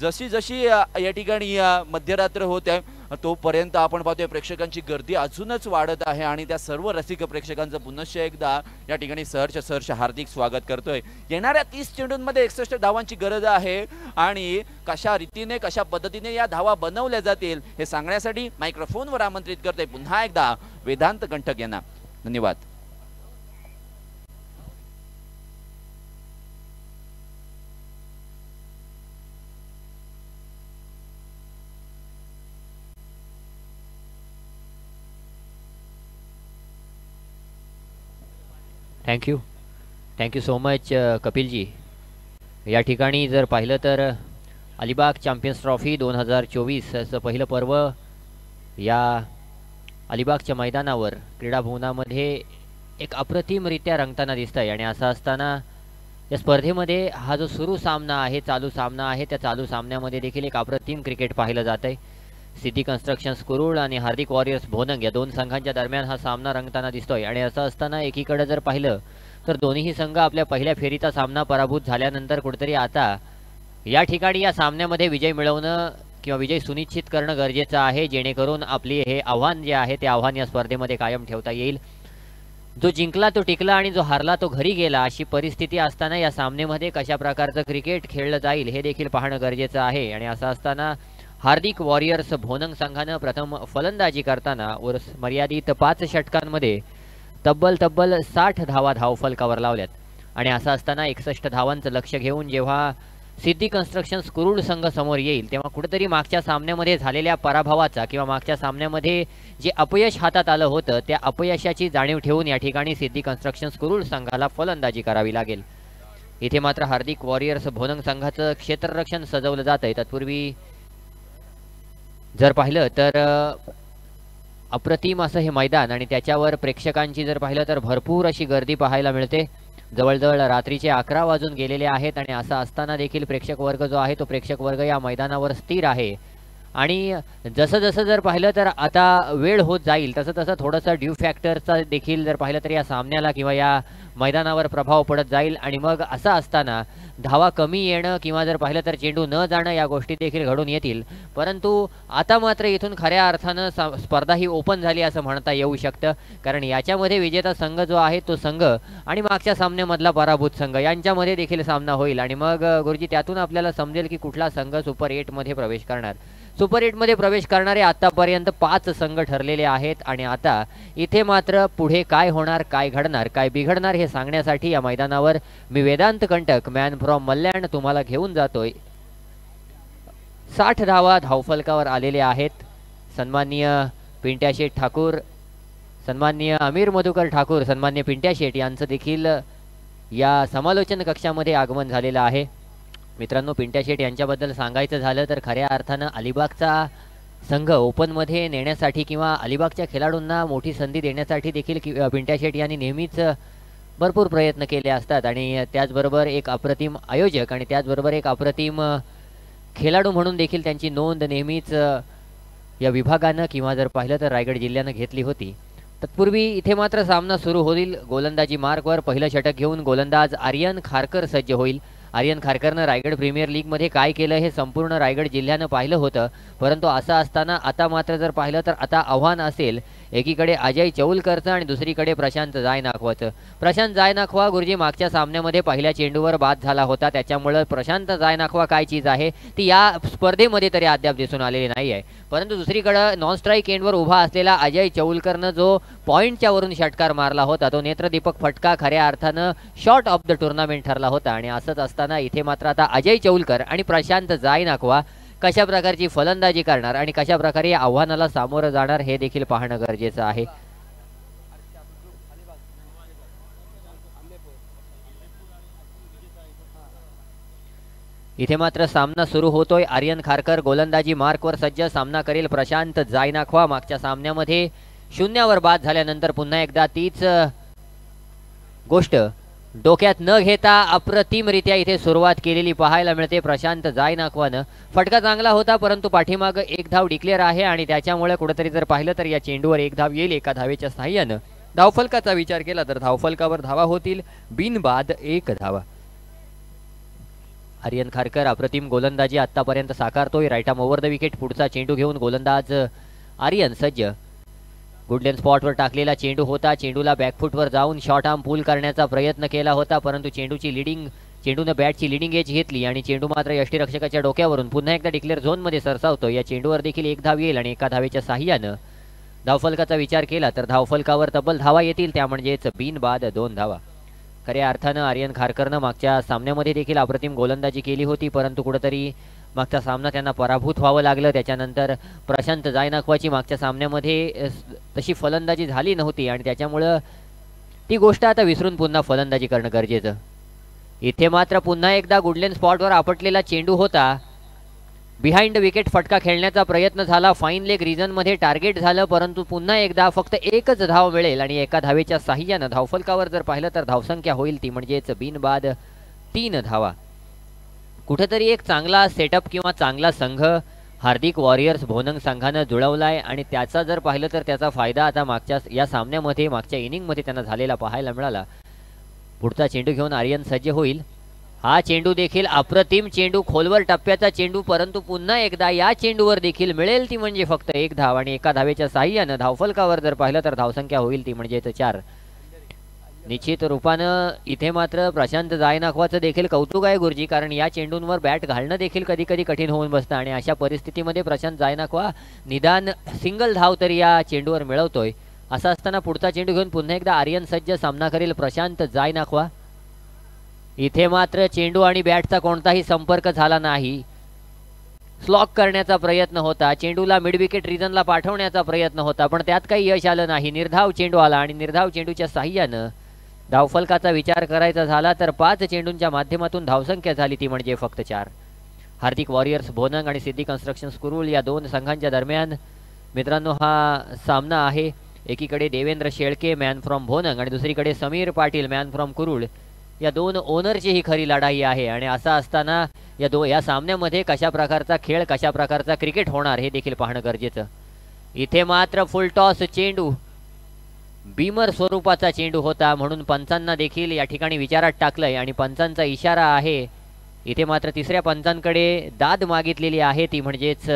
जशी जशी या ठिकाणी मध्यरात्र होत आहे तोपर्यंत आपण पाहतोय प्रेक्षकांची गर्दी अजूनच वाढत आहे आणि त्या सर्व रसिक प्रेक्षकांचं पुनश्च एकदा या ठिकाणी सहर्ष हार्दिक स्वागत करतोय. येणाऱ्या 30 चेंडूंमध्ये 61 धावांची गरज आहे आणि कशा रीतीने, कशा पद्धतीने या धावा बनवल्या जातील हे सांगण्यासाठी मायक्रोफोनवर आमंत्रित करतोय पुन्हा एकदा वेदांत कंठक यांना. धन्यवाद. Thank you so much कपिलजी. या ठिकाणी जर पाहिलं तर अलिबाग चॅम्पियन्स ट्रॉफी 2024 असं पहिलं पर्व या अलिबागच्या मैदानावर क्रीडा भवनामध्ये एक अप्रतिमरित्या रंगताना दिसत आहे. आणि असं असताना या स्पर्धेमध्ये हा जो सुरू सामना आहे, चालू सामना आहे, त्या चालू सामन्यामध्ये देखील एक अप्रतिम क्रिकेट पाहिलं जात आहे. सिटी कन्स्ट्रक्शन्स कुरुळ आणि हार्दिक वॉरियर्स भोनंग या दोन संघांच्या दरम्यान हा सामना रंगताना दिसतोय. आणि असं असताना एकीकडे जर पाहिलं तर दोन्ही संघ आपल्या पहिल्या फेरीचा सामना पराभूत झाल्यानंतर कुठेतरी आता या ठिकाणी या सामन्यामध्ये विजय मिळवणं किंवा विजय सुनिश्चित करणं गरजेचं आहे, जेणेकरून आपली हे आव्हान जे आहे ते आव्हान या स्पर्धेमध्ये कायम ठेवता येईल. जो जिंकला तो टिकला आणि जो हारला तो घरी गेला, अशी परिस्थिती असताना या सामन्यामध्ये कशा प्रकारचं क्रिकेट खेळलं जाईल हे देखील पाहणं गरजेचं आहे. आणि असं असताना हार्दिक वॉरियर्स भोनंग संघानं प्रथम फलंदाजी करताना मर्यादित 5 षटकांमध्ये तब्बल 60 धावा धावफलकावर लावल्यात. आणि असं असताना 61 धावांचं लक्ष घेऊन जेव्हा सिद्धी कन्स्ट्रक्शन्स कुरुड संघ समोर येईल तेव्हा कुठेतरी मागच्या सामन्यामध्ये झालेल्या पराभवाचा किंवा मागच्या सामन्यामध्ये जे अपयश हातात आलं होतं त्या अपयशाची जाणीव ठेवून या ठिकाणी सिद्धी कन्स्ट्रक्शन्स कुरुड संघाला फलंदाजी करावी लागेल. इथे मात्र हार्दिक वॉरियर्स भोनंग संघाचं क्षेत्ररक्षण सजवलं जात आहे. तत्पूर्वी जर पाहिलं तर अप्रतिम असं हे मैदान आणि त्याच्यावर प्रेक्षकांची जर पाहिलं तर भरपूर अशी गर्दी पाहायला मिळते. जवळजवळ रात्रीचे 11 वाजून गेलेले आहेत आणि असं असताना देखील प्रेक्षक वर्ग जो आहे तो प्रेक्षक वर्ग या मैदानावर स्थिर आहे. आणि जसं जसं जर पाहिलं तर आता वेळ होत जाईल तसं तसं थोडंसं ड्यू फॅक्टरचा देखील जर पाहिलं तर या सामन्याला किंवा या मैदानावर प्रभाव पडत जाईल. आणि मग असं असताना धावा कमी येणं किंवा जर पाहिलं तर चेंडू न जाणं या गोष्टी देखील घडून येतील. परंतु आता मात्र इथून खऱ्या अर्थानं स्पर्धा ही ओपन झाली असं म्हणता येऊ शकतं, कारण याच्यामध्ये विजेता संघ जो आहे तो संघ आणि मागच्या सामन्यामधला पराभूत संघ यांच्यामध्ये देखील सामना होईल. आणि मग गुरुजी त्यातून आपल्याला समजेल की कुठला संघ सुपर 8 मध्ये प्रवेश करणार. सुपर 8 मध्ये प्रवेश करणारे आतापर्यंत 5 संघ ठरलेले आहेत. आणि आता इथे मात्र पुढे काय होणार, काय घडणार, काय बिघडणार हे सांगण्यासाठी या मैदानावर मी वेदांत कंटक मॅन फ्रॉम मल्याण तुम्हाला घेऊन जातोय. 60 धावा धावफलकावर आलेले आहेत. सन्माननीय पिंट्या शेठ ठाकूर, सन्माननीय अमीर मधुकर ठाकूर, सन्माननीय पिंट्या शेठ यांचं देखील या समालोचन कक्षामध्ये आगमन झालेलं आहे. मित्रांनो, पिंट्या शेठ यांच्याबद्दल सांगायचं झालं तर खऱ्या अर्थानं अलिबागचा संघ ओपनमध्ये नेण्यासाठी किंवा अलिबागच्या खेळाडूंना मोठी संधी देण्यासाठी देखील पिंट्या शेठ यांनी नेहमीच भरपूर प्रयत्न केले असतात. आणि त्याचबरोबर एक अप्रतिम आयोजक आणि त्याचबरोबर एक अप्रतिम खेळाडू म्हणून देखील त्यांची नोंद नेहमीच या विभागानं किंवा जर पाहिलं तर रायगड जिल्ह्यानं घेतली होती. तत्पूर्वी इथे मात्र सामना सुरू होईल. गोलंदाजी मार्कवर पहिलं षटक घेऊन गोलंदाज आर्यन खारकर सज्ज होईल. आर्यन खारकरनं रायगड प्रीमियर लीगमध्ये काय केलं हे संपूर्ण रायगड जिल्ह्यानं पाहिलं होतं. परंतु असं असताना आता मात्र जर पाहिलं तर आता आव्हान असेल एकीकडे अजय चौलकरचं आणि दुसरीकडे प्रशांत जायनाखवाचं. प्रशांत जायनाखवा गुरुजी मागच्या सामन्यामध्ये पहिल्या चेंडूवर बाद झाला होता, त्याच्यामुळं प्रशांत जायनाखवा काय चीज आहे ती या स्पर्धेमध्ये तरी अद्याप दिसून आलेली नाही आहे. परंतु दुसरीकडं नॉन स्ट्राईक एंडवर उभा असलेला अजय चौलकरनं जो पॉईंटच्या वरून षटकार मारला होता तो नेत्रदीपक फटका खऱ्या अर्थानं शॉट ऑफ द टुर्नामेंट ठरला होता. आणि असंच असताना इथे मात्र आता अजय चौलकर आणि प्रशांत जायनाखवा कशा प्रकारची फलंदाजी करणार आणि कशा प्रकारे या आव्हानाला सामोरं जाणार हे देखील पाहणं गरजेचं आहे. इथे मात्र सामना सुरू होतोय. आर्यन खारकर गोलंदाजी मार्कवर सज्ज, सामना करेल प्रशांत जायनाखवा. मागच्या सामन्यामध्ये 0वर बाद झाल्यानंतर पुन्हा एकदा तीच गोष्ट डोक्यात न घेता अप्रतिमरित्या इथे सुरुवात केलेली पाहायला मिळते प्रशांत जायनाखवानं. फटका चांगला होता परंतु पाठीमागं एक धाव डिक्लेअर आहे आणि त्याच्यामुळे कुठेतरी जर पाहिलं तर या चेंडूवर एक धाव येईल एका धावेच्या साहाय्यानं. धावफलकाचा विचार केला तर धावफलकावर धावा होतील बिनबाद 1 धावा. आर्यन खारकर अप्रतिम गोलंदाजी आतापर्यंत साकारतोय. Right arm over the wicket. पुढचा चेंडू घेऊन गोलंदाज आर्यन सज्ज. गुडलेन स्पॉटवर टाकलेला चेंडू होता. चेंडूला बॅकफुटवर जाऊन शॉर्ट आर्म पूल करण्याचा प्रयत्न केला होता परंतु चेंडूनं बॅटची लिडिंग एज घेतली आणि चेंडू मात्र यष्टीरक्षकाच्या डोक्यावरून पुन्हा एकदा डिक्लेअर झोनमध्ये सरसावतो. या चेंडूवर देखील एक धाव येईल आणि एका धावेच्या साहाय्यानं धावफलकाचा विचार केला तर धावफलकावर तब्बल धावा येतील, त्या म्हणजेच बिनबाद 2 धावा. खऱ्या अर्थानं आर्यन खारकरनं मागच्या सामन्यामध्ये देखील अप्रतिम गोलंदाजी केली होती परंतु कुठेतरी मागचा सामना त्यांना पराभूत व्हावं लागलं. त्याच्यानंतर प्रशांत जायनाखवाची मागच्या सामन्यामध्ये तशी फलंदाजी झाली नव्हती आणि त्याच्यामुळं ती गोष्ट आता विसरून पुन्हा फलंदाजी करणं गरजेचं. इथे मात्र पुन्हा एकदा गुडलेन स्पॉटवर आपटलेला चेंडू होता. बिहाइंड विकेट फटका खेळण्याचा प्रयत्न झाला. फाईन लेग रिजनमध्ये टार्गेट झालं परंतु पुन्हा एकदा फक्त एकच धाव मिळेल आणि एका धावेच्या साहाय्यानं धावफलकावर जर पाहिलं तर धावसंख्या होईल ती म्हणजेच बिनबाद 3 धावा. कुठेतरी एक चांगला सेटअप किंवा चांगला संघ हार्दिक वॉरियर्स भोनंग संघानं जुळवलाय आणि त्याचा जर पाहिलं तर त्याचा फायदा आता मागच्या या सामन्यामध्ये मागच्या इनिंगमध्ये त्यांना झालेला पाहायला मिळाला. पुढचा चेंडू घेऊन आर्यन सज्ज होईल. हा चेंडू देखील अप्रतिम चेंडू, खोलवर टप्प्याचा चेंडू परंतु पुन्हा एकदा या चेंडूवर देखील मिळेल ती म्हणजे फक्त 1 धाव आणि एका धावेच्या साहाय्यानं धावफलकावर जर पाहिलं तर धावसंख्या होईल ती म्हणजेच 4. निश्चित रूपानं इथे मात्र प्रशांत जायनाखवाचं देखील कौतुक आहे गुरुजी, कारण या चेंडूंवर बॅट घालणं देखील कधी कधी कठीण होऊन बसतं आणि अशा परिस्थितीमध्ये प्रशांत जायनाखवा निदान सिंगल धाव तरी या चेंडूवर मिळवतोय. असं असताना पुढचा चेंडू घेऊन पुन्हा एकदा आर्यन सज्ज, सामना करेल प्रशांत जायनाखवा. इथे मात्र चेंडू आणि बॅटचा कोणताही संपर्क झाला नाही. स्लॉक करण्याचा प्रयत्न होता, चेंडूला मिड विकेट रिजनला पाठवण्याचा प्रयत्न होता पण त्यात काही यश आलं नाही. निर्धाव चेंडू आला आणि निर्धाव चेंडूच्या साहाय्यानं धावफलकाचा विचार करायचा झाला तर 5 चेंडूंच्या माध्यमातून धावसंख्या झाली ती म्हणजे फक्त 4. हार्दिक वॉरियर्स भोनंग आणि सिद्धी कन्स्ट्रक्शन्स कुरुल या 2 संघांच्या दरम्यान मित्रांनो हा सामना आहे. एकीकडे देवेंद्र शेळके मॅन फ्रॉम भोनंग आणि दुसरीकडे समीर पाटील मॅन फ्रॉम कुरुल या 2 ओनरची ही खरी लढाई आहे आणि असं असताना या सामन्यामध्ये कशा प्रकारचा खेळ, कशा प्रकारचा क्रिकेट होणार हे देखील पाहणं गरजेचं. इथे मात्र फुल टॉस चेंडू, बीमर स्वरूपाचा चेंडू होता म्हणून पंचांना देखील या ठिकाणी विचारात टाकलंय आणि पंचांचा इशारा आहे. इथे मात्र तिसऱ्या पंचांकडे दाद मागितलेली आहे ती म्हणजेच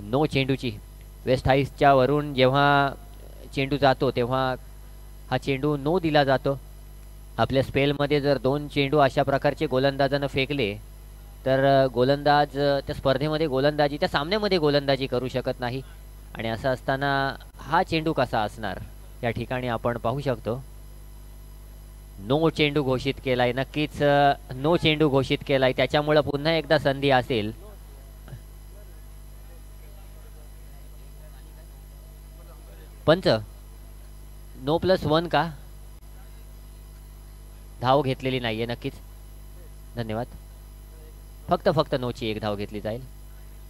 नो चेंडूची. वेस्ट हाईसच्या वरून जेव्हा चेंडू जातो तेव्हा हा चेंडू नो दिला जातो. आपल्या स्पेलमध्ये जर 2 चेंडू अशा प्रकारचे गोलंदाजानं फेकले तर गोलंदाज त्या स्पर्धेमध्ये गोलंदाजी, त्या सामन्यामध्ये गोलंदाजी करू शकत नाही आणि असं असताना हा चेंडू कसा असणार या ठिकाणी आपण पाहू शकतो. नो चेंडू घोषित केलाय, नक्कीच नो चेंडू घोषित केलाय, त्याच्यामुळे पुन्हा एकदा संधी असेल. पंच नो +1 का? धाव घेतलेली नाहीये, नक्कीच धन्यवाद. फक्त नोची 1 धाव घेतली जाईल.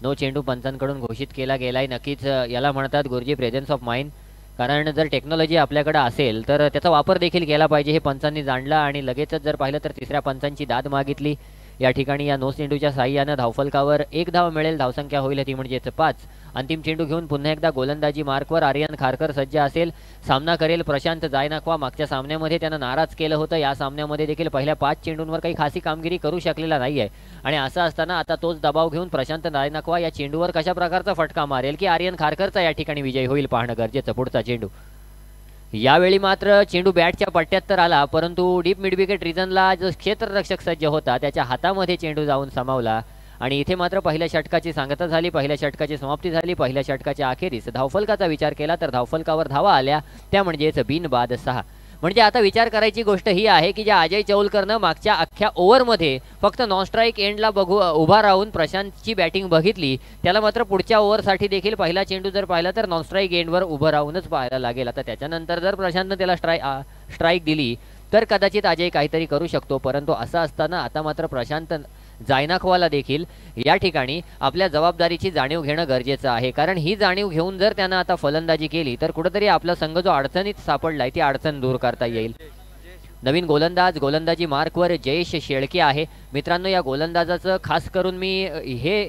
नो चेंडू पंचांकडून घोषित केला गेलाय. नक्कीच याला म्हणतात गुरुजी प्रेझेन्स ऑफ माइंड, कारण जर टेक्नॉलॉजी आपल्याकडे असेल तर त्याचा वापर देखील केला पाहिजे हे पंचांनी जाणलं आणि लगेचच जर पाहिलं तर तिसऱ्या पंचांची दाद मागितली. या ठिकाणी या नो चेंडूच्या साहाय्यानं धावफलकावर 1 धाव मिळेल, धावसंख्या होईल ती म्हणजेच 5 अंतिम चेंडू घेऊन पुन्हा एकदा गोलंदाजी मार्कवर आर्यन खारकर सज्ज असेल. सामना करेल प्रशांत जायनाक्वा. मागच्या सामन्यामध्ये त्यानं नाराज केलं होतं. या सामन्यामध्ये देखील पहिल्या 5 चेंडूंवर काही खासी कामगिरी करू शकलेला नाही आहे आणि असं असताना आता तोच दबाव घेऊन प्रशांत जायनाक्वा या चेंडूवर कशा प्रकारचा फटका मारेल की आर्यन खारकरचा या ठिकाणी विजय होईल पाहणं गरजेचं. पुढचा चेंडू यावेळी मात्र चेंडू बॅटच्या पट्ट्यात तर आला, परंतु डीप मिड विकेट रिजनला जो क्षेत्ररक्षक सज्ज होता त्याच्या हातामध्ये चेंडू जाऊन समावला आणि इथे मात्र पहिल्या षटकाची सांगता झाली, पहिल्या षटकाची समाप्ती झाली. पहिल्या षटकाच्या अखेरीस धावफलकाचा विचार केला तर धावफलकावर धावा आल्या, त्या म्हणजेच बिनबाद 6. म्हणजे आता विचार करायची गोष्ट ही आहे की ज्या अजय चौलकरनं मागच्या अख्ख्या ओव्हरमध्ये फक्त नॉन स्ट्राईक एंडला उभा राहून प्रशांतची बॅटिंग बघितली, त्याला मात्र पुढच्या ओव्हरसाठी देखील पहिला चेंडू जर पाहिला तर नॉन स्ट्राईक एंडवर उभं राहूनच पाहायला लागेल. आता त्याच्यानंतर जर प्रशांतनं त्याला स्ट्राईक दिली तर कदाचित अजय काहीतरी करू शकतो, परंतु असं असताना आता मात्र प्रशांत जायनाक्वाला देखील या ठिकाणी आपल्या जबाबदारीची जाणीव घेणं गरजेचं आहे. कारण ही जाणीव घेऊन जर त्यानं आता फलंदाजी केली तर कुठेतरी आपला संघ जो अडचणीत सापडलाय ती अडचण दूर करता येईल. नवीन गोलंदाज गोलंदाजी मार्कवर जयेश शेळके आहे. मित्रांनो, या गोलंदाजाचं खास करून मी हे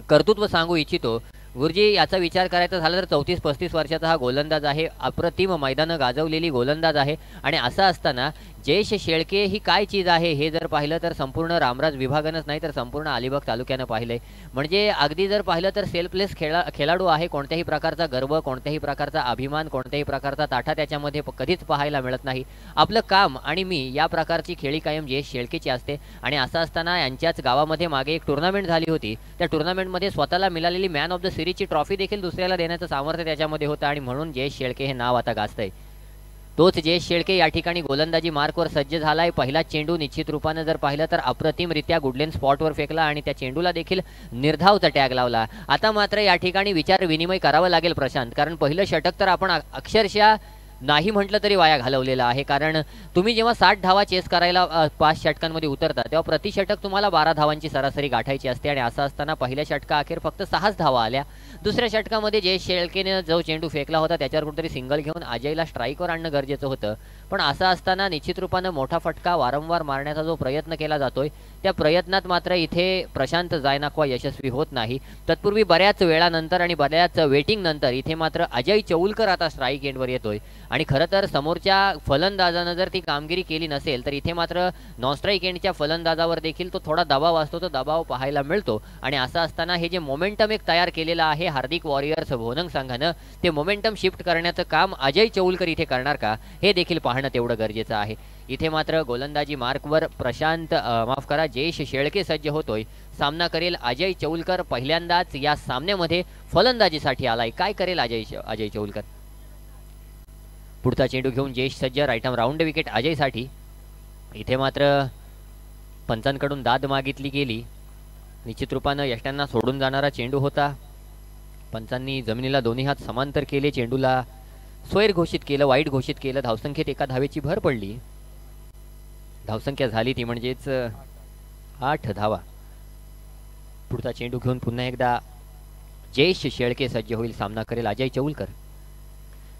कर्तृत्व सांगू इच्छितो. गुरुजी, याचा विचार करायचा झाला तर 34-35 वर्षाचा हा गोलंदाज आहे. अप्रतिम मैदानं गाजवलेली गोलंदाज आहे आणि असं असताना जयेश शेळके ही काय चीज आहे हे जर पाहिलं तर संपूर्ण रामराज विभागानंच नाही तर संपूर्ण अलिबाग तालुक्यानं पाहिलंय. म्हणजे अगदी जर पाहिलं तर सेल्फलेस खेळाडू आहे. कोणत्याही प्रकारचा गर्व, कोणत्याही प्रकारचा अभिमान, कोणत्याही प्रकारचा ताठा त्याच्यामध्ये कधीच पाहायला मिळत नाही. आपलं काम आणि मी या प्रकारची खेळी कायम जयेश शेळकेची असते आणि असं असताना यांच्याच गावामध्ये मागे एक टुर्नामेंट झाली होती. त्या टुर्नामेंटमध्ये स्वतःला मिळालेली मॅन ऑफ द सिरीजची ट्रॉफी देखील दुसऱ्याला देण्याचं सामर्थ्य त्याच्यामध्ये होतं आणि म्हणून जयेश शेळके हे नाव आता गाजतंय. तोच जयेश शेळके या ठिकाणी गोलंदाजी मार्कवर सज्ज झालाय. पहिला चेंडू निश्चित रूपानं जर पाहिलं तर अप्रतिमरित्या गुडलेन स्पॉटवर फेकला आणि त्या चेंडूला देखील निर्धावचा टॅग लावला. आता मात्र या ठिकाणी विचार विनिमय करावा लागेल प्रशांत, कारण पहिलं षटक तर आपण अक्षरशः नाही म्हटलं तरी वाया घालवलेला आहे. कारण तुम्ही जेव्हा 60 धावा चेस करायला 5 षटकांमध्ये उतरता तेव्हा प्रति षटक तुम्हाला 12 धावांची सरासरी गाठायची असते आणि असं असताना पहिल्या षटका अखेर फक्त 6 धावा आल्या. दुसऱ्या षटकामध्ये जयेश शेळकेने जो चेंडू फेकला होता त्याच्यावर कुठेतरी सिंगल घेऊन अजयला स्ट्राईकवर आणणं गरजेचं होतं, पण असं असताना निश्चित रूपानं मोठा फटका वारंवार मारण्याचा जो प्रयत्न केला जातोय त्या प्रयत्नात मात्र इथे प्रशांत जायनाक्वा यशस्वी होत नाही. तत्पूर्वी बऱ्याच वेळानंतर आणि बऱ्याच वेटिंग नंतर इथे मात्र अजय चौलकर आता स्ट्राईक एंडवर येतोय आणि खरं तर समोरच्या फलंदाजानं जर ती कामगिरी केली नसेल तर इथे मात्र नॉन स्ट्राईक एंडच्या फलंदाजावर देखील तो थोडा दबाव असतो, तो दबाव पाहायला मिळतो. आणि असं असताना हे जे मोमेंटम एक तयार केलेलं आहे हार्दिक वॉरियर्स भोनंग संघानं, ते मोमेंटम शिफ्ट करण्याचं काम अजय चौलकर इथे करणार का हे देखील पाहणं तेवढं गरजेचं आहे. इथे मात्र गोलंदाजी मार्कवर जयेश शेळके सज्ज होतोय. सामना करेल अजय चौलकर. पहिल्यांदाच या सामन्यामध्ये फलंदाजीसाठी आलाय. काय करेल अजय चौलकर? पुढचा चेंडू घेऊन जयेश सज्ज. राईट आर्म राऊंड विकेट अजयसाठी. इथे मात्र पंचांकडून दाद मागितली गेली. निश्चित रूपानं यष्ट्यांना सोडून जाणारा चेंडू होता. पंचांनी जमिनीला दोन्ही हात समांतर केले, चेंडूला स्वैर घोषित केलं, वाईट घोषित केलं. धावसंख्येत एका धावेची भर पडली. धावसंख्या झाली ती म्हणजेच 8 धावा. पुढचा चेंडू घेऊन पुन्हा एकदा जयेश शेळके सज्ज होईल. सामना करेल अजय चौलकर.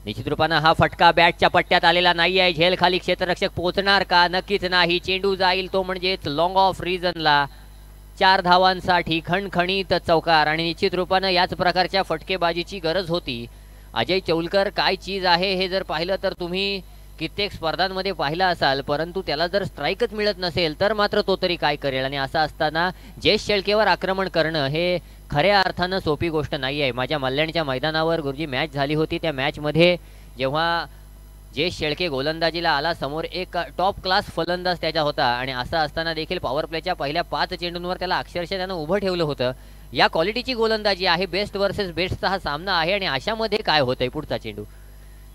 निश्चित रूपानं हा फटका बॅटच्या पट्ट्यात आलेला नाही आहे. झेल खाली क्षेत्ररक्षक पोहोचणार का? नक्कीच नाही. चेंडू जाईल तो म्हणजेच लॉंग ऑफ रिजनला. 4 धावांसाठी खणखणीत चौकार आणि निश्चित रूपानं याच प्रकारच्या फटकेबाजीची गरज होती. अजय चौलकर काय चीज आहे हे जर पाहिलं तर तुम्ही कित्येक स्पर्धांमध्ये पाहिला असाल, परंतु त्याला जर स्ट्राईकच मिळत नसेल तर मात्र तो तरी काय करेल. आणि असं असताना जयेश शेळकेवर आक्रमण करणं हे खऱ्या अर्थानं सोपी गोष्ट नाही आहे. माझ्या मल्याणच्या मैदानावर गुरुजी मॅच झाली होती. त्या मॅचमध्ये जेव्हा जयेश शेळके गोलंदाजीला आला, समोर एक टॉप क्लास फलंदाज त्याचा होता आणि असं असताना देखील पॉवर प्लेच्या पहिल्या 5 चेंडूंवर त्याला अक्षरशः त्यानं उभं ठेवलं होतं. या क्वालिटीची गोलंदाजी आहे. बेस्ट वर्सेस बेस्टचा हा सामना आहे आणि अशामध्ये काय होतंय? पुढचा चेंडू.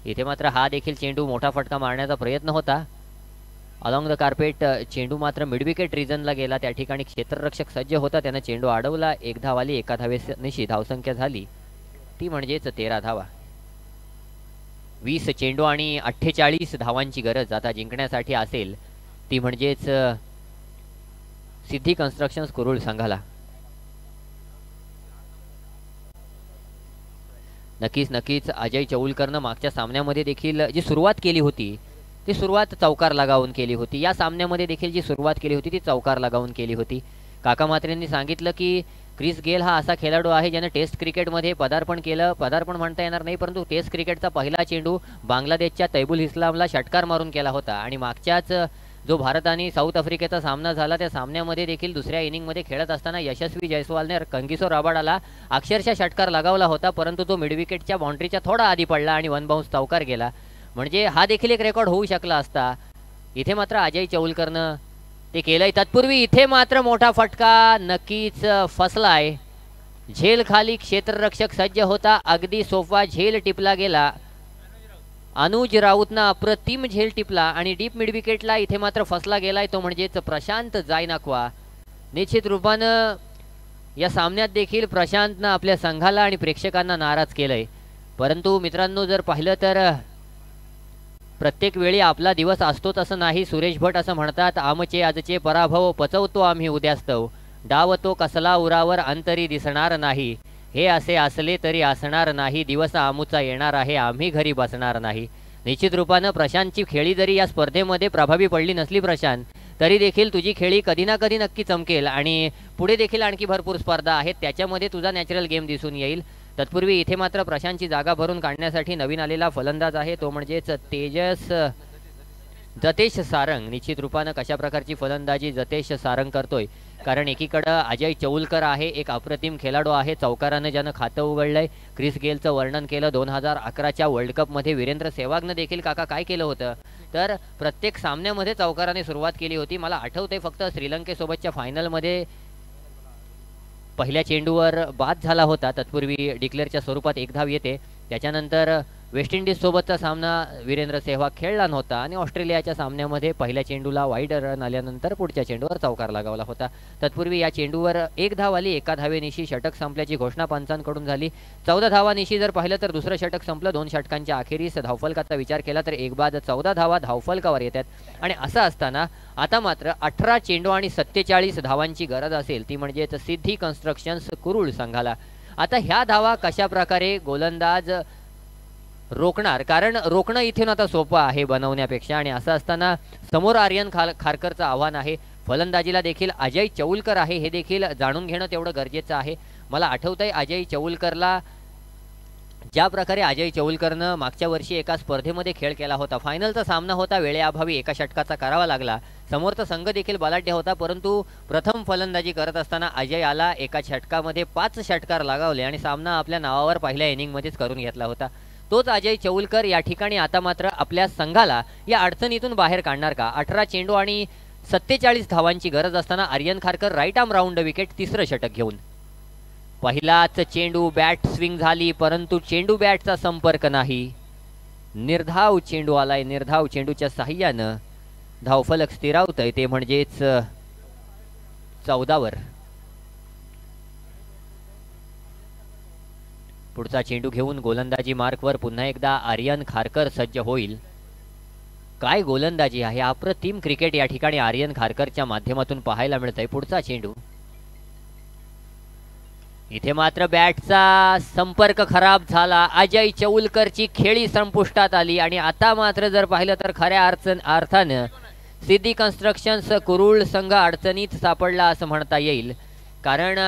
इथे मात्र हा देखील चेंडू मोठा फटका मारण्याचा प्रयत्न होता. अलॉंग द कार्पेट चेंडू मात्र मिड विकेट रिजनला गेला. त्या ठिकाणी क्षेत्ररक्षक सज्ज होता, त्यानं चेंडू अडवला. 1 धाव आली. एका धावेनिशी धावसंख्या झाली ती म्हणजेच 13 धावा. 20 चेंडू आणि 48 धावांची गरज आता जिंकण्यासाठी असेल, ती म्हणजेच सिद्धी कन्स्ट्रक्शन्स कुरुळ संघाला. नक्कीच अजय चौलकरनं मागच्या सामन्यामध्ये देखील जी सुरुवात केली होती ती सुरुवात चौकार लगावून केली होती. या सामन्यामध्ये देखील जी सुरुवात केली होती ती चौकार लगावून केली होती. काका म्हात्रेंनी सांगितलं की क्रिस गेल हा असा खेळाडू आहे ज्याने टेस्ट क्रिकेटमध्ये पदार्पण केलं. पदार्पण म्हणता येणार नाही, परंतु टेस्ट क्रिकेटचा पहिला चेंडू बांगलादेशच्या तैबुल इस्लामला षटकार मारून केला होता. आणि मागच्याच जो भारत आणि साऊथ आफ्रिकेचा सामना झाला त्या सामन्यामध्ये देखील दुसऱ्या इनिंगमध्ये खेळत असताना यशस्वी जयस्वालने कंगिसो रबाडाला अक्षरशः षटकार लगावला होता, परंतु तो मिडविकेटच्या बाउंड्रीच्या थोडा आधी पडला आणि वन बाउन्स चौकार गेला. म्हणजे हा देखील एक रेकॉर्ड होऊ शकला असता. इथे मात्र अजय चौलकरनं ते केलंय. तत्पूर्वी इथे मात्र मोठा फटका नक्कीच फसलाय. झेल खाली क्षेत्ररक्षक सज्ज होता, अगदी सोफा झेल टिपला गेला. अनुज राऊतनं अप्रतिम झेल टिपला आणि डीप मिड विकेटला इथे मात्र फसला गेलाय तो म्हणजेच प्रशांत जायनाक्वा. निश्चित रूपानं या सामन्यात देखील प्रशांतनं आपल्या संघाला आणि प्रेक्षकांना नाराज केलंय. परंतु मित्रांनो जर पाहिलं तर प्रत्येक वेळी आपला दिवस असतोच असं नाही. सुरेश भट असं म्हणतात, आमचे आजचे पराभव पचवतो आम्ही उद्यास्तव, डाव तो कसला उरावर अंतरी दिसणार नाही, हे असे असले तरी असणार नाही, दिवस आमूचा येणार आहे आम्ही घरी बसणार नाही. निश्चित रूपानं प्रशांतची खेळी जरी या स्पर्धेमध्ये प्रभावी पडली नसली प्रशांत, तरी देखील तुझी खेळी कधी ना कधी नक्की चमकेल आणि पुढे देखील आणखी भरपूर स्पर्धा आहेत त्याच्यामध्ये तुझा नॅचरल गेम दिसून येईल. तत्पूर्वी इथे मात्र प्रशांतची जागा भरून काढण्यासाठी नवीन आलेला फलंदाज आहे तो म्हणजेच जतेश सारंग. निश्चित रूपानं कशा प्रकारची फलंदाजी जतेश सारंग करतोय, कारण एकीकडं अजय चौलकर आहे, एक अप्रतिम खेळाडू आहे, चौकारानं ज्यानं खातं उघडलंय. क्रिस गेलचं वर्णन केलं 2011च्या वर्ल्ड कपमध्ये. वीरेंद्र सेहवागनं देखील काका काय केलं होतं तर प्रत्येक सामन्यामध्ये चौकाराने सुरुवात केली होती. मला आठवतंय फक्त श्रीलंकेसोबतच्या फायनलमध्ये पहिल्या चेंडूवर बाद झाला होता, तत्पूर्वी डिक्लेअरच्या स्वरूपात एक धाव येते. त्याच्यानंतर वेस्ट इंडिज सोबतचा सामना वीरेंद्र सेहवाग खेळला नव्हता आणि ऑस्ट्रेलियाच्या सामन्यामध्ये पहिल्या चेंडूला वाईड रन आल्यानंतर पुढच्या चेंडूवर चौकार लगावला होता. तत्पूर्वी या चेंडूवर एक धाव आली. एका धावेनिशी षटक संपल्याची घोषणा पंचांकडून झाली. 14 धावानिशी जर पाहिलं तर दुसरं षटक संपलं. 2 षटकांच्या अखेरीस धावफलकाचा विचार केला तर एक बाद 14 धावा धावफलकावर येतात. आणि असं असताना आता मात्र 18 चेंडू आणि 47 धावांची गरज असेल, ती म्हणजेच सिद्धी कन्स्ट्रक्शन्स कुरुळ संघाला. आता ह्या धावा कशा प्रकारे गोलंदाज रोखणार, कारण रोखणं इथून आता सोपं आहे बनवण्यापेक्षा. आणि असं असताना समोर आर्यन खारकरचं आव्हान आहे, फलंदाजीला देखील अजय चौलकर आहे, हे देखील जाणून घेणं तेवढं गरजेचं आहे. मला आठवतंय अजय चौलकरला ज्या प्रकारे अजय चौलकरनं मागच्या वर्षी एका स्पर्धेमध्ये खेळ केला होता. फायनलचा सामना होता, वेळेअभावी एका षटकाचा करावा लागला. समोरचा संघ देखील बलाढ्य होता, परंतु प्रथम फलंदाजी करत असताना अजय आला, एका षटकामध्ये 5 षटकार लगावले आणि सामना आपल्या नावावर पहिल्या इनिंगमध्येच करून घेतला होता. तोच अजय चौलकर या ठिकाणी आता मात्र आपल्या संघाला या अडचणीतून बाहेर काढणार का? 18 चेंडू आणि 47 धावांची गरज असताना Aryan Kharkar right arm round wicket, तिसरं षटक घेऊन. पहिलाच चेंडू बॅट स्विंग झाली, परंतु चेंडू बॅटचा संपर्क नाही. निर्धाव चेंडू आलाय. निर्धाव चेंडूच्या साह्यानं धावफलक स्थिरावतंय, ते म्हणजेच 14 पुढचा चेंडू घेऊन गोलंदाजी मार्कवर पुन्हा एकदा आर्यन खारकर सज्ज होईल. काय गोलंदाजी आहे, अप्रतिम क्रिकेट या ठिकाणी आर्यन खारकरच्या माध्यमातून पाहायला मिळतंय. पुढचा चेंडू, इथे मात्र बॅटचा संपर्क खराब झाला. अजय चौलकरची खेळी संपुष्टात आली आणि आता मात्र जर पाहिलं तर खऱ्या अर्थानं सिद्धी कन्स्ट्रक्शन्स कुरुळ संघ अडचणीत सापडला असं म्हणता येईल, कारण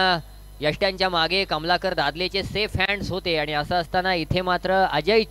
यष्ट्यांच्या मागे कमलाकर दादलेचे सेफ हँड्स होते. आणि असं असताना इथे मात्र अजय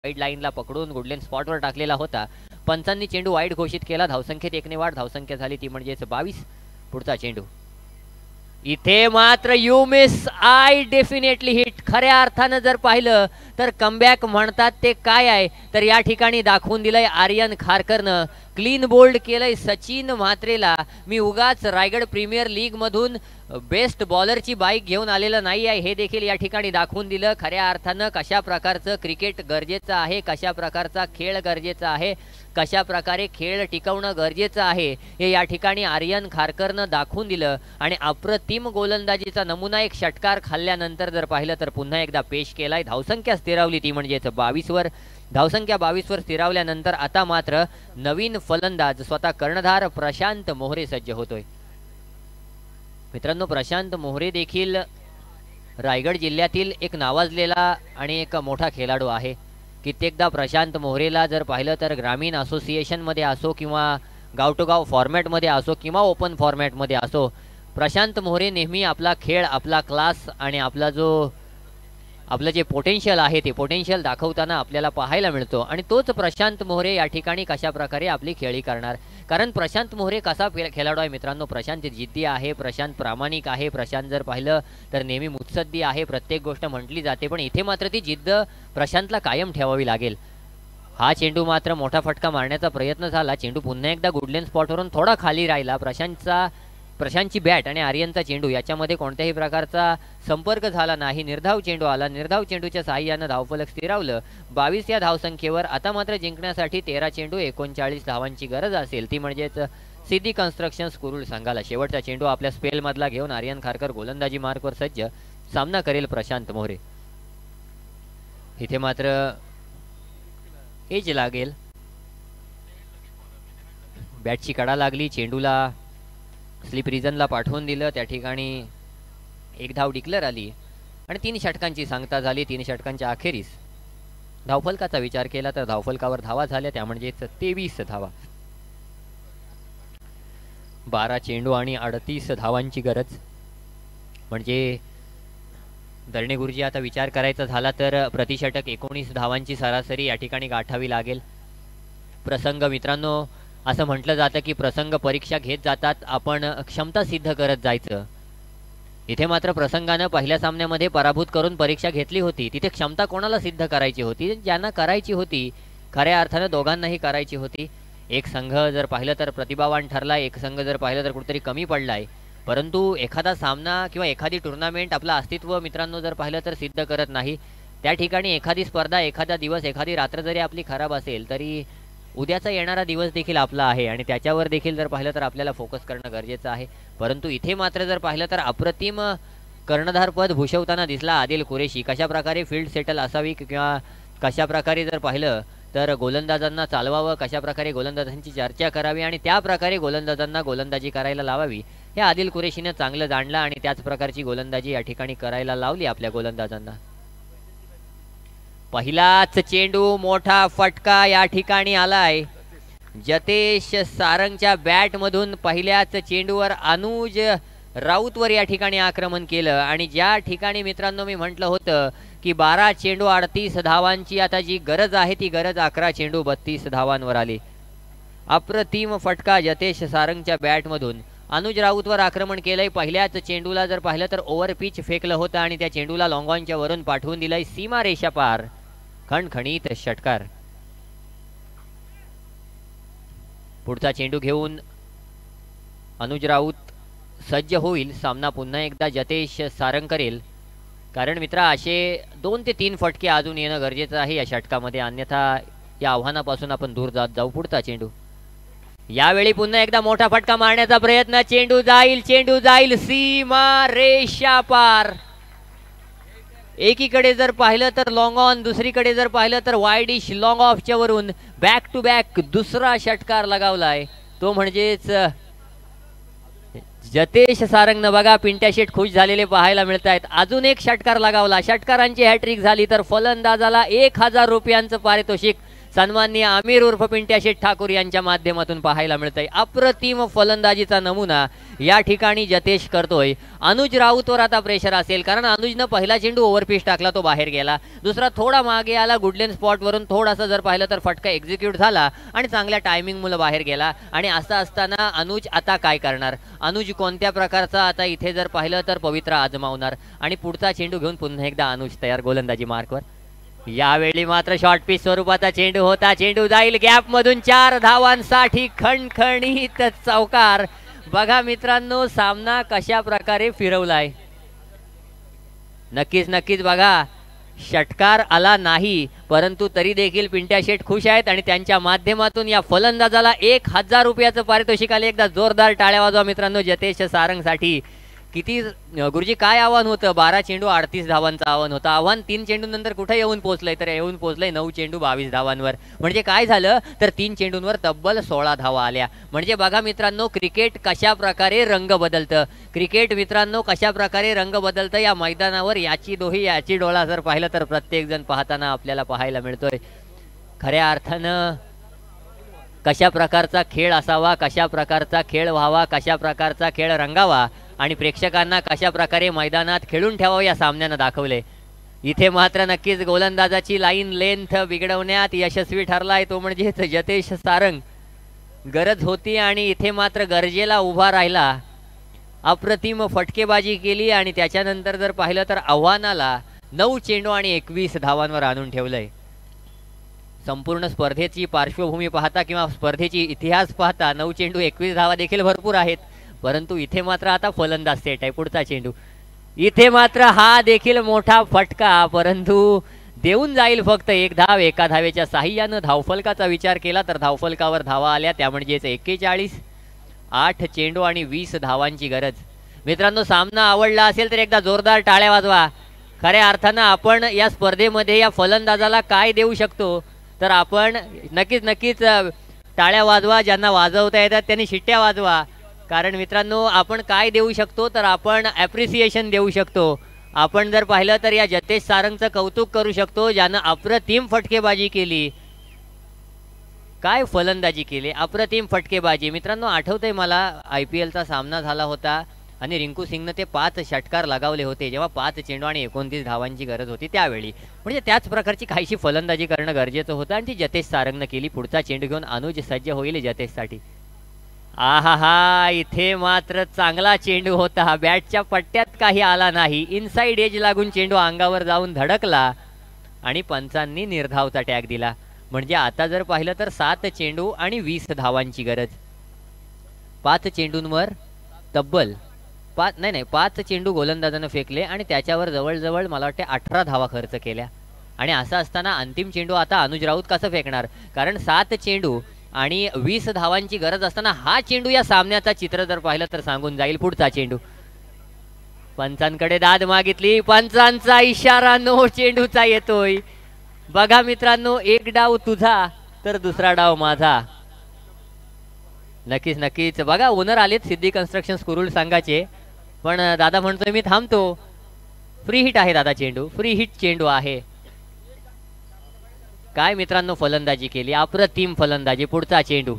वाईड लाईनला पकडून गुडलेन स्पॉटवर टाकलेला होता. पंचांनी चेंडू वाईड घोषित केला. धावसंख्येत 1 ने वाढ. धावसंख्या झाली ती म्हणजेच 22. पुढचा चेंडू इथे मात्र you miss I definitely hit. खऱ्या अर्थानं जर पाहिलं तर कमबॅक म्हणतात ते काय आहे तर या ठिकाणी दाखवून दिलंय आर्यन खारकरनं. क्लीन बोल्ड केलंय सचिन म्हात्रेला. मी उगाच रायगड प्रीमियर लीग मधून बेस्ट बॉलरची बाईक घेऊन आलेलं नाही आहे हे देखील या ठिकाणी दाखवून दिलं. खऱ्या अर्थानं कशा प्रकारचं क्रिकेट गरजेचं आहे, कशा प्रकारचा खेळ गरजेचा आहे, कशा प्रकारे खेळ टिकवणं गरजेचं आहे हे या ठिकाणी आर्यन खारकरनं दाखवून दिलं. आणि अप्रतिम गोलंदाजीचा नमुना एक षटकार खाल्ल्यानंतर जर पाहिलं तर पुन्हा एकदा पेश केलाय. धावसंख्या स्थिरावली ती म्हणजेच 22 वर. धावसंख्या 22 वर स्थिरावल्यानंतर आता मात्र नवीन फलंदाज स्वतः कर्णधार प्रशांत मोहरे सज्ज होतोय. मित्रांनो, प्रशांत मोहरे देखील रायगड जिल्ह्यातील एक नावाजलेला आणि एक मोठा खेळाडू आहे. कित्येकदा प्रशांत मोहरेला जर पाहिलं तर ग्रामीण असोसिएशनमध्ये असो किंवा गाव टू गाव फॉर्मॅटमध्ये असो किंवा ओपन फॉर्मॅटमध्ये असो, प्रशांत मोहरे नेहमी आपला खेळ, आपला क्लास आणि आपलं जे पोटेन्शियल आहे ते पोटेन्शियल दाखवताना आपल्याला पाहायला मिळतो. आणि तोच प्रशांत मोहरे या ठिकाणी कशा प्रकारे आपली खेळी करणार. कारण प्रशांत मोहरे कसा खेळाडू आहे मित्रांनो, प्रशांत जिद्दी आहे, प्रशांत प्रामाणिक आहे, प्रशांत जर पाहिलं तर नेहमी मुत्सद्दी आहे. प्रत्येक गोष्ट म्हटली जाते पण इथे मात्र ती जिद्द प्रशांतला कायम ठेवावी लागेल. हा चेंडू मात्र मोठा फटका मारण्याचा प्रयत्न झाला. चेंडू पुन्हा एकदा गुडलेन स्पॉटवरून थोडा खाली राहिला. प्रशांतची बॅट आणि आर्यनचा चेंडू याच्यामध्ये कोणत्याही प्रकारचा संपर्क झाला नाही. निर्धाव चेंडू आला. निर्धाव चेंडूच्या साहाय्यानं धावफलक स्थिरावलं. 22 या धावसंख्येवर. आता मात्र जिंकण्यासाठी 13 चेंडू 39 धावांची गरज असेल ती म्हणजेच सिद्धी कन्स्ट्रक्शन्स कुरुल संघाला. शेवटचा चेंडू आपल्या स्पेलमधला घेऊन आर्यन खारकर गोलंदाजी मार्कवर सज्ज. सामना करेल प्रशांत मोहरे. इथे मात्र एज लागेल. बॅटची कडा लागली. चेंडूला स्लिप रिजनला पाठवून दिलं. त्या ठिकाणी 1 धाव डिक्लेअर आली आणि 3 षटकांची सांगता झाली. 3 षटकांच्या अखेरीस धावफलकाचा विचार केला तर धावफलकावर धावा झाल्या त्या म्हणजेच 23 धावा. 12 चेंडू आणि 38 धावांची गरज. म्हणजे दर्णे गुरुजी आता विचार करायचा झाला तर प्रतिषटक 19 धावांची सरासरी या ठिकाणी गाठावी लागेल. प्रसंग मित्रांनो असं म्हटलं जातं की प्रसंग परीक्षा घेत जातात, आपण क्षमता सिद्ध करत जायचं. इथे मात्र प्रसंगानं पहिल्या सामन्यामध्ये पराभूत करून परीक्षा घेतली होती. तिथे क्षमता कोणाला सिद्ध करायची होती? ज्यांना करायची होती. खऱ्या अर्थानं दोघांनाही करायची होती. एक संघ जर पाहिलं तर प्रतिभावान ठरला, एक संघ जर पाहिलं तर कुठेतरी कमी पडलाय. परंतु एखादा सामना किंवा एखादी टुर्नामेंट आपलं अस्तित्व मित्रांनो जर पाहिलं तर सिद्ध करत नाही. त्या ठिकाणी एखादी स्पर्धा, एखादा दिवस, एखादी रात्र जरी आपली खराब असेल तरी उद्याचा येणारा दिवस देखील आपला आहे आणि त्याच्यावर देखील जर पाहिलं तर आपल्याला फोकस करणं गरजेचं आहे. परंतु इथे मात्र जर पाहिलं तर अप्रतिम कर्णधारपद भूषवताना दिसला आदिल कुरेशी. कशा प्रकारे फील्ड सेटल असावी किंवा कशा प्रकारे जर पाहिलं तर गोलंदाजांना चालवावं, कशा प्रकारे गोलंदाजांची चर्चा करावी आणि त्या प्रकारे गोलंदाजांना गोलंदाजी करायला लावावी हे आदिल कुरेशीनं चांगलं जाणलं आणि त्याच प्रकारची गोलंदाजी या ठिकाणी करायला लावली आपल्या गोलंदाजांना. पहिलाच चेंडू मोठा फटका या ठिकाणी आलाय. जतेश सारंगच्या बॅट मधून पहिल्याच चेंडूवर अनुज राऊतवर या ठिकाणी आक्रमण केलं आणि ज्या ठिकाणी मित्रांनो मी म्हटलं होतं की 12 चेंडू 38 धावांची आता जी गरज आहे ती गरज 11 चेंडू 32 धावांवर आली. अप्रतिम फटका जतेश सारंगच्या बॅट मधून अनुज राऊतवर आक्रमण केलंय. पहिल्याच चेंडूला जर पाहिलं तर ओव्हर पिच फेकलं होतं आणि त्या चेंडूला लॉंग ऑनच्या वरून पाठवून दिलंय सीमा रेषा पार. खणखणीत षटकार. पुढचा चेंडू घेऊन अनुज राऊत सज्ज होईल. सामना पुन्हा एकदा जतेश सारंग करेल कारण मित्रा असे 2 ते 3 फटके अजून येणं गरजेचं आहे या षटकामध्ये, अन्यथा या आव्हानापासून आपण दूर जात जाऊ. पुढचा चेंडू यावेळी पुन्हा एकदा मोठा फटका मारण्याचा प्रयत्न. चेंडू जाईल सीमा रेषा पार. एकीकडे जर पाहिलं तर लॉंग ऑन, दुसरीकडे जर पाहिलं तर वाईडिश लॉंग ऑफच्या वरून बॅक टू बॅक दुसरा षटकार लगावलाय. तो म्हणजेच जतेश सारंगनं बघा पिंट्या शेट खुश झालेले पाहायला मिळत आहेत. अजून एक षटकार लगावला. षटकारांची हॅट्रिक झाली तर फलंदाजाला 1000 रुपयांचं पारितोषिक सन्माननीय आमिर उर्फ पिंट्या शेठ ठाकूर यांच्या माध्यमातून पाहायला मिळतंय. अप्रतिम फलंदाजीचा नमुना या ठिकाणी जतेश करतोय. अनुज राऊतवर आता प्रेशर असेल, कारण अनुजनं पहिला चेंडू ओव्हरपिच टाकला, तो बाहेर गेला. दुसरा थोडा मागे आला, गुडलेन स्पॉटवरून थोडासा जर पाहिलं तर फटका एक्झिक्यूट झाला आणि चांगल्या टायमिंग मुळे बाहेर गेला. आणि असं असताना अनुज आता काय करणार, अनुज कोणत्या प्रकारचा आता इथे जर पाहिलं तर पवित्र आजमावणार आणि पुढचा चेंडू घेऊन पुन्हा एकदा अनुज तयार गोलंदाजी मार्कवर. यावेळी मात्र शॉर्ट पिच स्वरूपाचा चेंडू होता. चेंडू जाईल गॅप मधून 4 धावांसाठी खणखणीत चौकार. बघा मित्रांनो, सामना कशा प्रकारे फिरवलाय. नक्कीच बघा, षटकार आला नाही परंतु तरी देखील पिंट्या शेठ खुश आहेत आणि त्यांच्या माध्यमातून या फलंदाजाला 1000 रुपयाचं पारितोषिक आले. एकदा जोरदार टाळ्या वाजवा मित्रांनो जतेश सारंगसाठी. किती गुरुजी काय आव्हान होतं, 12 चेंडू 38 धावांचं आव्हान होतं. आव्हान 3 चेंडू नंतर कुठे येऊन पोहोचलंय, तर येऊन पोहोचलंय 9 चेंडू 22 धावांवर. म्हणजे काय झालं तर 3 चेंडूंवर तब्बल 16 धावा आल्या. म्हणजे बघा मित्रांनो, क्रिकेट कशा प्रकारे रंग बदलतं, क्रिकेट मित्रांनो कशा प्रकारे रंग बदलतं या मैदानावर याची दोही याची डोळा जर पाहिलं तर प्रत्येक जण पाहताना आपल्याला पाहायला मिळतोय. खऱ्या अर्थानं कशा प्रकारचा खेळ असावा, कशा प्रकारचा खेळ व्हावा, कशा प्रकारचा खेळ रंगावा आणि प्रेक्षकांना कशा प्रकारे मैदानात खेळून ठेवावं या सामन्यानं दाखवले. इथे मात्र नक्कीच गोलंदाजाची लाईन लेंथ बिघडवण्यात यशस्वी ठरलाय तो म्हणजेच जतेश सारंग. गरज होती आणि इथे मात्र गरजेला उभा राहिला, अप्रतिम फटकेबाजी केली आणि त्याच्यानंतर जर पाहिलं तर आव्हानाला 9 चेंडू आणि 21 धावांवर आणून ठेवलंय. संपूर्ण स्पर्धेची पार्श्वभूमी पाहता किंवा स्पर्धेची इतिहास पाहता 9 चेंडू 21 धावा देखील भरपूर आहेत, परंतु इथे मात्र आता फलंदाज सेट आहे. पुढचा चेंडू इथे मात्र हा देखील मोठा फटका, परंतु देऊन जाईल फक्त 1 धाव. एका धावेच्या साह्यानं धावफलकाचा विचार केला तर धावफलकावर धावा आल्या, त्या म्हणजेच 41. 8 चेंडू आणि 20 धावांची गरज. मित्रांनो, सामना आवडला असेल तर एकदा जोरदार टाळ्या वाजवा. खऱ्या अर्थानं आपण या स्पर्धेमध्ये या फलंदाजाला काय देऊ शकतो तर आपण नक्कीच टाळ्या वाजवा. ज्यांना वाजवता येतात त्यांनी शिट्ट्या वाजवा. कारण मित्रांनो, आपण काय देऊ शकतो तर आपण ॲप्रिसिएशन देऊ शकतो. आपण जर पाहिलं तर या जतेश सारंगचं कौतुक करू शकतो, ज्यानं अप्रतिम फटकेबाजी केली. काय फलंदाजी केली, अप्रतिम फटकेबाजी. मित्रांनो, आठवतंय मला IPLचा सामना झाला होता आणि रिंकू सिंगनं ते 5 षटकार लगावले होते जेव्हा 5 चेंडू आणि 29 धावांची गरज होती त्यावेळी. म्हणजे त्याच प्रकारची काहीशी फलंदाजी करणं गरजेचं होतं आणि ती जतेश सारंगनं केली. पुढचा चेंडू घेऊन अनुज सज्ज होईल जतेशसाठी. आहा, इथे मात्र चांगला चेंडू होता, बॅटच्या पट्ट्यात काही आला नाही. इनसाइड एज लागून चेंडू अंगावर जाऊन धडकला आणि पंचांनी निर्धावचा टॅग दिला. म्हणजे आता जर पाहिलं तर 7 चेंडू आणि 20 धावांची गरज. 5 चेंडूंवर तब्बल 5 चेंडू गोलंदाजानं फेकले आणि त्याच्यावर जवळजवळ मला वाटते 18 धावा खर्च केल्या. आणि असं असताना अंतिम चेंडू आता अनुज राऊत कसं फेकणार, कारण 7 चेंडू आणि 20 धावांची गरज असताना हा चेंडू या सामन्याचा चित्र जर पाहिलं तर सांगून जाईल. पुढचा चेंडू पंचांकडे दाद मागितली, पंचांचा इशारा नो चेंडूचा येतोय. बघा मित्रांनो, 1 डाव तुझा तर दुसरा डाव माझा. नक्कीच बघा, ओनर आलेत सिद्धी कन्स्ट्रक्शन कुरुल संघाचे, पण दादा म्हणतोय मी थांबतो. फ्री हिट आहे दादा, चेंडू फ्री हिट चेंडू आहे. काय मित्रांनो फलंदाजी केली, अप्रतिम फलंदाजी. पुढचा चेंडू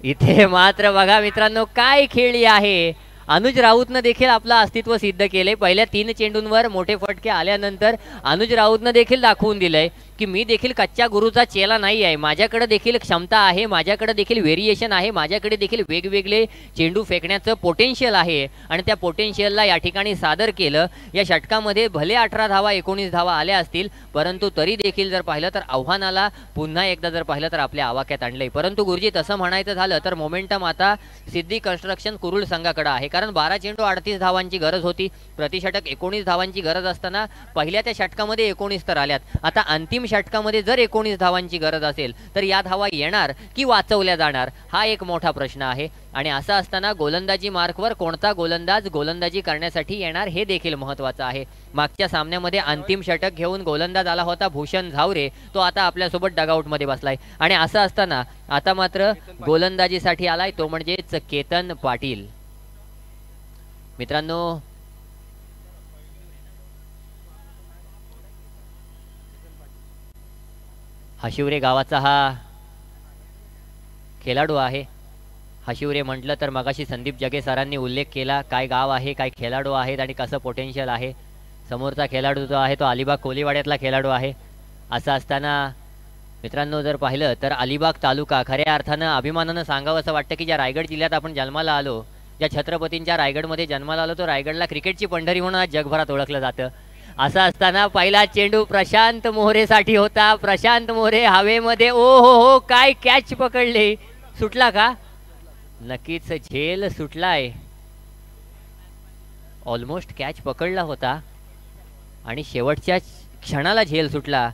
इथे मात्र बघा मित्रांनो काय खेळली आहे. अनुज राऊतनं देखील आपलं अस्तित्व सिद्ध केले. पहिल्या 3 चेंडूंवर मोठे फटके आल्यानंतर अनुज राऊतनं देखील दाखवून दिलंय की मी देखील कच्च्या गुरुचा चेला नाही आहे, माझ्याकडे देखील क्षमता आहे, माझ्याकडे देखील व्हेरिएशन आहे, माझ्याकडे देखील वेगवेगळे चेंडू फेकण्याचं पोटेन्शियल आहे आणि त्या पोटेन्शियलला या ठिकाणी सादर केलं. या षटकामध्ये भले 18 धावा 19 धावा आल्या असतील, परंतु तरी देखील जर पाहिलं तर आव्हानाला पुन्हा एकदा जर पाहिलं तर आपल्या आवाक्यात आणलंय. परंतु गुरुजी तसं म्हणायचं झालं तर मोमेंटम आता सिद्धी कन्स्ट्रक्शन कुरुल संघाकडे आहे, कारण 12 चेंडू 38 धावांची गरज होती, प्रतिषटक 19 धावांची गरज असताना पहिल्या त्या षटकामध्ये 19 तर आल्यात. आता अंतिम षटकामध्ये जर 19 धावांची गरज असेल तर या धावा येणार की वाचवल्या जाणार हा एक मोठा प्रश्न आहे. आणि असं असताना गोलंदाजी मार्कवर कोणता गोलंदाज गोलंदाजी करण्यासाठी येणार हे देखील महत्त्वाचं आहे. मागच्या सामन्यामध्ये अंतिम षटक घेऊन गोलंदाज आला होता भूषण झावरे, तो आता आपल्यासोबत डगआउटमध्ये बसलाय. आणि असं असताना आता मात्र गोलंदाजीसाठी आलाय तो म्हणजेच केतन पाटील. मित्रांनो हशिवरे गावाचा हा खेळाडू आहे. हशिवरे म्हटलं तर मगाशी संदीप जगे सरांनी उल्लेख केला, काय गाव आहे, काय खेळाडू आहेत आणि कसं पोटेन्शियल आहे. समोरचा खेळाडू जो आहे तो अलिबाग कोलीवाड्यातला खेळाडू आहे. असं असताना मित्रांनो जर पाहिलं तर अलिबाग तालुका खऱ्या अर्थानं अभिमानानं सांगावं असं वाटतं की ज्या रायगड जिल्ह्यात आपण जन्माला आलो, ज्या छत्रपतींच्या रायगडमध्ये जन्माला आलो, तो रायगडला क्रिकेटची पंढरी म्हणून आज जगभरात ओळखलं जातं. असं असताना पहिला चेंडू प्रशांत मोहरेसाठी होता. प्रशांत मोहरे हवेमध्ये ओ हो काय कॅच पकडले. सुटला का? नक्कीच झेल सुटलाय. ऑलमोस्ट कॅच पकडला होता आणि शेवटच्या क्षणाला झेल सुटला.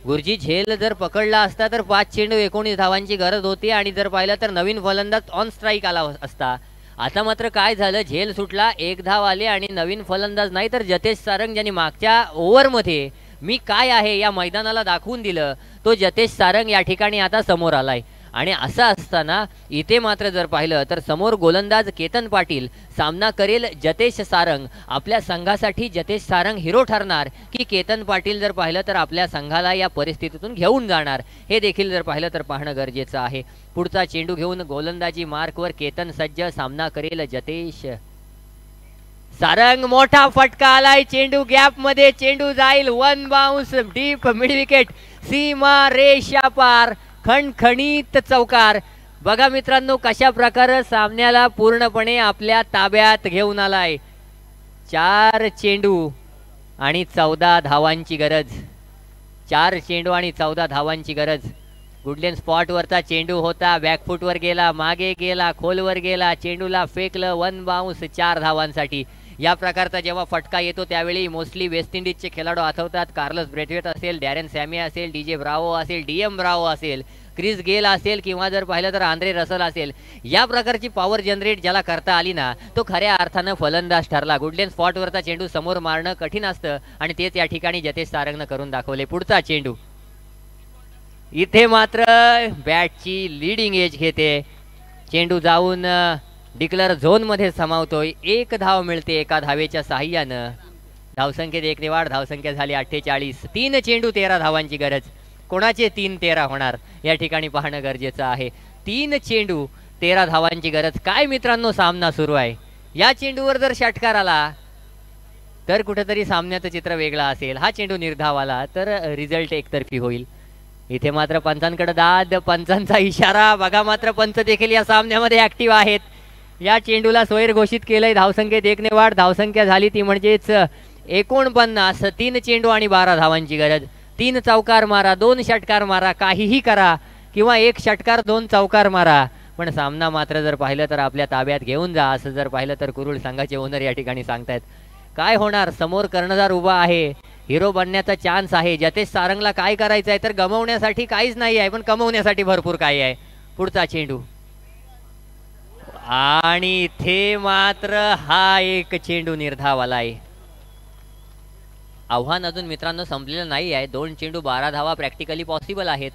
गुरुजी झेल जर पकडला असता तर 5 चेंडू 19 धावांची गरज होती आणि जर पाहिलं तर नवीन फलंदाज ऑन स्ट्राईक आला असता. आता मात्र काय झालं, झेल सुटला, 1 धाव आले आणि नवीन फलंदाज नाही तर जतेश सारंग ज्यांनी मागच्या ओव्हरमध्ये मी काय आहे या मैदानाला दाखवून दिलं, तो जतेश सारंग या ठिकाणी आता समोर आलाय. आणि असं असताना इथे मात्र जर पाहिलं तर समोर गोलंदाज केतन पाटील सामना करेल जतेश सारंग. आपल्या संघासाठी जतेश सारंग हिरो ठरणार की केतन पाटील जर पाहिलं तर आपल्या संघाला या परिस्थितीतून घेऊन जाणार, हे देखील जर पाहिलं तर पाहणं गरजेचं आहे. पुढचा चेंडू घेऊन गोलंदाजी मार्कवर केतन सज्ज, सामना करेल जतेश सारंग. मोठा फटका आलाय, चेंडू गॅप मध्ये, चेंडू जाईल 1 बाउन्स डीप मिड विकेट, सीमा रेषा पार, खणखणीत चौकार. बघा मित्रांनो कशा प्रकारे सामन्याला पूर्णपणे आपल्या ताब्यात घेऊन आलाय. 4 चेंडू आणि 14 धावांची गरज. 4 चेंडू आणि 14 धावांची गरज. गुडलेन स्पॉटवरचा चेंडू होता, बॅकफुटवर गेला, मागे गेला, खोलवर गेला, चेंडूला फेकलं, 1 बाउन्स 4 धावांसाठी. या प्रकारचा जेव्हा फटका येतो त्यावेळी मोस्टली वेस्ट इंडिजचे खेळाडू आठवतात. कार्लोस ब्रेथवेट असेल, डॅरेन सॅमी असेल, DJ ब्रावो असेल, DM ब्रावो असेल, क्रिस गेल असेल किंवा जर पाहिलं तर आंद्रे रसल असेल. या प्रकारची पॉवर जनरेट ज्याला करता आली ना तो खऱ्या अर्थानं फलंदाज ठरला. गुडलेन स्पॉटवरचा चेंडू समोर मारणं कठीण असतं आणि तेच या ठिकाणी जतेश सारंगनं करून दाखवले. पुढचा चेंडू इथे मात्र बॅटची लीडिंग एज घेते. चेंडू जाऊन डिक्लर झोन मध्ये समावतोय. 1 धाव मिळते एका धावेच्या साहाय्यानं. धावसंख्येत 1 ने वाढ, धावसंख्या झाली 48. 3 चेंडू 13 धावांची गरज. कोणाचे 3-13 होणार या ठिकाणी पाहणं गरजेचं आहे. 3 चेंडू 13 धावांची गरज. काय मित्रांनो सामना सुरू आहे. या चेंडूवर जर षटकार आला तर कुठेतरी सामन्याचं चित्र वेगळं असेल. हा चेंडू निर्धाव आला तर रिझल्ट एकतर्फी होईल. इथे मात्र पंचांकडे दाद, पंचांचा इशारा. बघा मात्र पंच देखील या सामन्यामध्ये ऍक्टिव्ह आहेत. या चेंडूला सोयर घोषित केलंय. धावसंख्येत 1 ने वाढ, धावसंख्या झाली ती म्हणजेच 49. 3 चेंडू आणि 12 धावांची गरज. 3 चौकार मारा, 2 षटकार मारा, काहीही करा किंवा 1 षटकार 2 चौकार मारा, पण सामना मात्र जर पाहिलं तर आपल्या ताब्यात घेऊन जा, असं जर पाहिलं तर कुरुळ संघाचे ओनर या ठिकाणी सांगतायत. काय होणार, समोर कर्णधार उभा आहे, हिरो बनण्याचा चान्स आहे. जतेश सारंगला काय करायचं आहे तर गमवण्यासाठी काहीच नाही आहे, पण कमवण्यासाठी भरपूर काही आहे. पुढचा चेंडू आणि इथे मात्र हा 1 चेंडू निर्धाव आलाय. आव्हान अजून मित्रांनो संपलेलं नाही आहे. 2 चेंडू 12 धावा प्रॅक्टिकली पॉसिबल आहेत.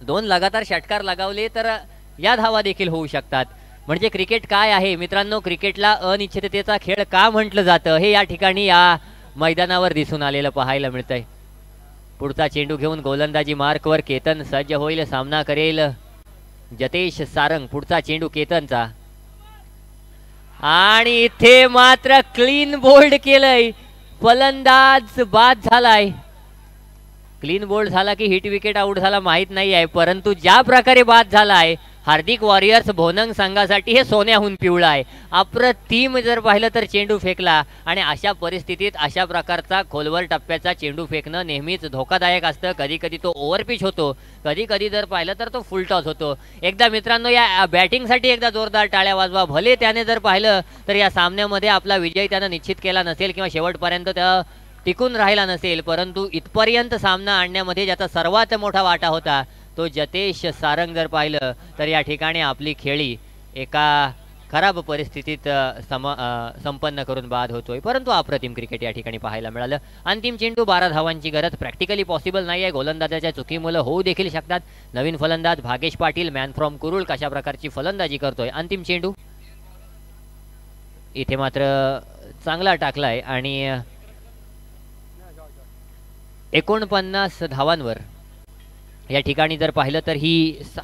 2 लगातार षटकार लगावले तर या धावा देखील होऊ शकतात. म्हणजे क्रिकेट काय आहे मित्रांनो, क्रिकेटला अनिश्चिततेचा खेळ का म्हटलं जातं हे या ठिकाणी या मैदानावर दिसून आलेलं पाहायला मिळतंय. पुढचा चेंडू घेऊन गोलंदाजी मार्कवर केतन सज्ज होईल. सामना करेल जतेश सारंग. पुढचा चेंडू केतनचा आणि इथे मात्र क्लीन बोल्ड केलंय. फलंदाज बाद झालाय. क्लीन बोल्ड झाला की हिट विकेट आउट झाला माहित नाही आहे, परंतु ज्या प्रकारे बाद झालाय हार्दिक वॉरियर्स भोनंग संघासाठी हे सोन्याहून पिवळं आहे. अप्रतिम जर पाहिलं तर चेंडू फेकला आणि अशा परिस्थितीत अशा प्रकारचा खोलवर टप्प्याचा चेंडू फेकणं नेहमीच धोकादायक असतं. कधी कधी तो ओव्हरपिच होतो, कधी कधी जर पाहिलं तर तो फुल टॉस होतो. एकदा मित्रांनो या बॅटिंगसाठी एकदा जोरदार टाळ्या वाजवा. भले त्याने जर पाहिलं तर या सामन्यामध्ये आपला विजय त्यानं निश्चित केला नसेल किंवा शेवटपर्यंत त्या टिकून राहिला नसेल, परंतु इथपर्यंत सामना आणण्यामध्ये ज्याचा सर्वात मोठा वाटा होता तो जतेश सारंग जर पाहिलं तर या ठिकाणी आपली खेळी एका खराब परिस्थितीत संपन्न करून बाद होतोय. परंतु अप्रतिम क्रिकेट या ठिकाणी पाहायला मिळालं. अंतिम चेंडू 12 धावांची गरज. प्रॅक्टिकली पॉसिबल नाही आहे, गोलंदाजाच्या चुकीमुळे होऊ देखील शकतात. नवीन फलंदाज भागेश पाटील मॅन फ्रॉम कुरुळ कशा प्रकारची फलंदाजी करतोय. अंतिम चेंडू इथे मात्र चांगला टाकलाय आणि 49 धावांवर या ठिकाणी जर पाहिलं तर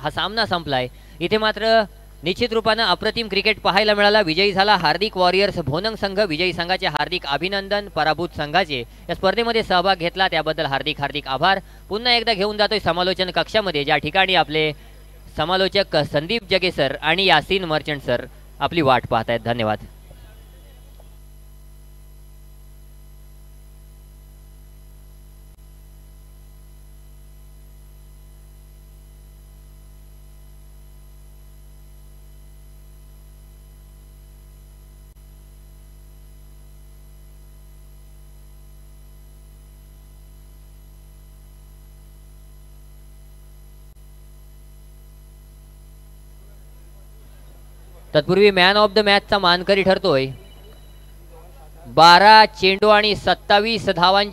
हा सामना संपलाय. इथे मात्र निश्चित रूपानं अप्रतिम क्रिकेट पाहायला मिळाला. विजयी झाला हार्दिक वॉरियर्स भोनंग संघ. विजयी संघाचे हार्दिक अभिनंदन. पराभूत संघाचे या स्पर्धेमध्ये सहभाग घेतला त्याबद्दल हार्दिक हार्दिक आभार. पुन्हा एकदा घेऊन जातोय समालोचन कक्षामध्ये, ज्या ठिकाणी आपले समालोचक संदीप जगे सर आणि यासीन मर्चंट सर आपली वाट पाहत आहेत. धन्यवाद. तत्पूर्वी मॅन ऑफ द मॅचचा मानकरी ठरतोय 12 चेंडू आणि 27 धावांची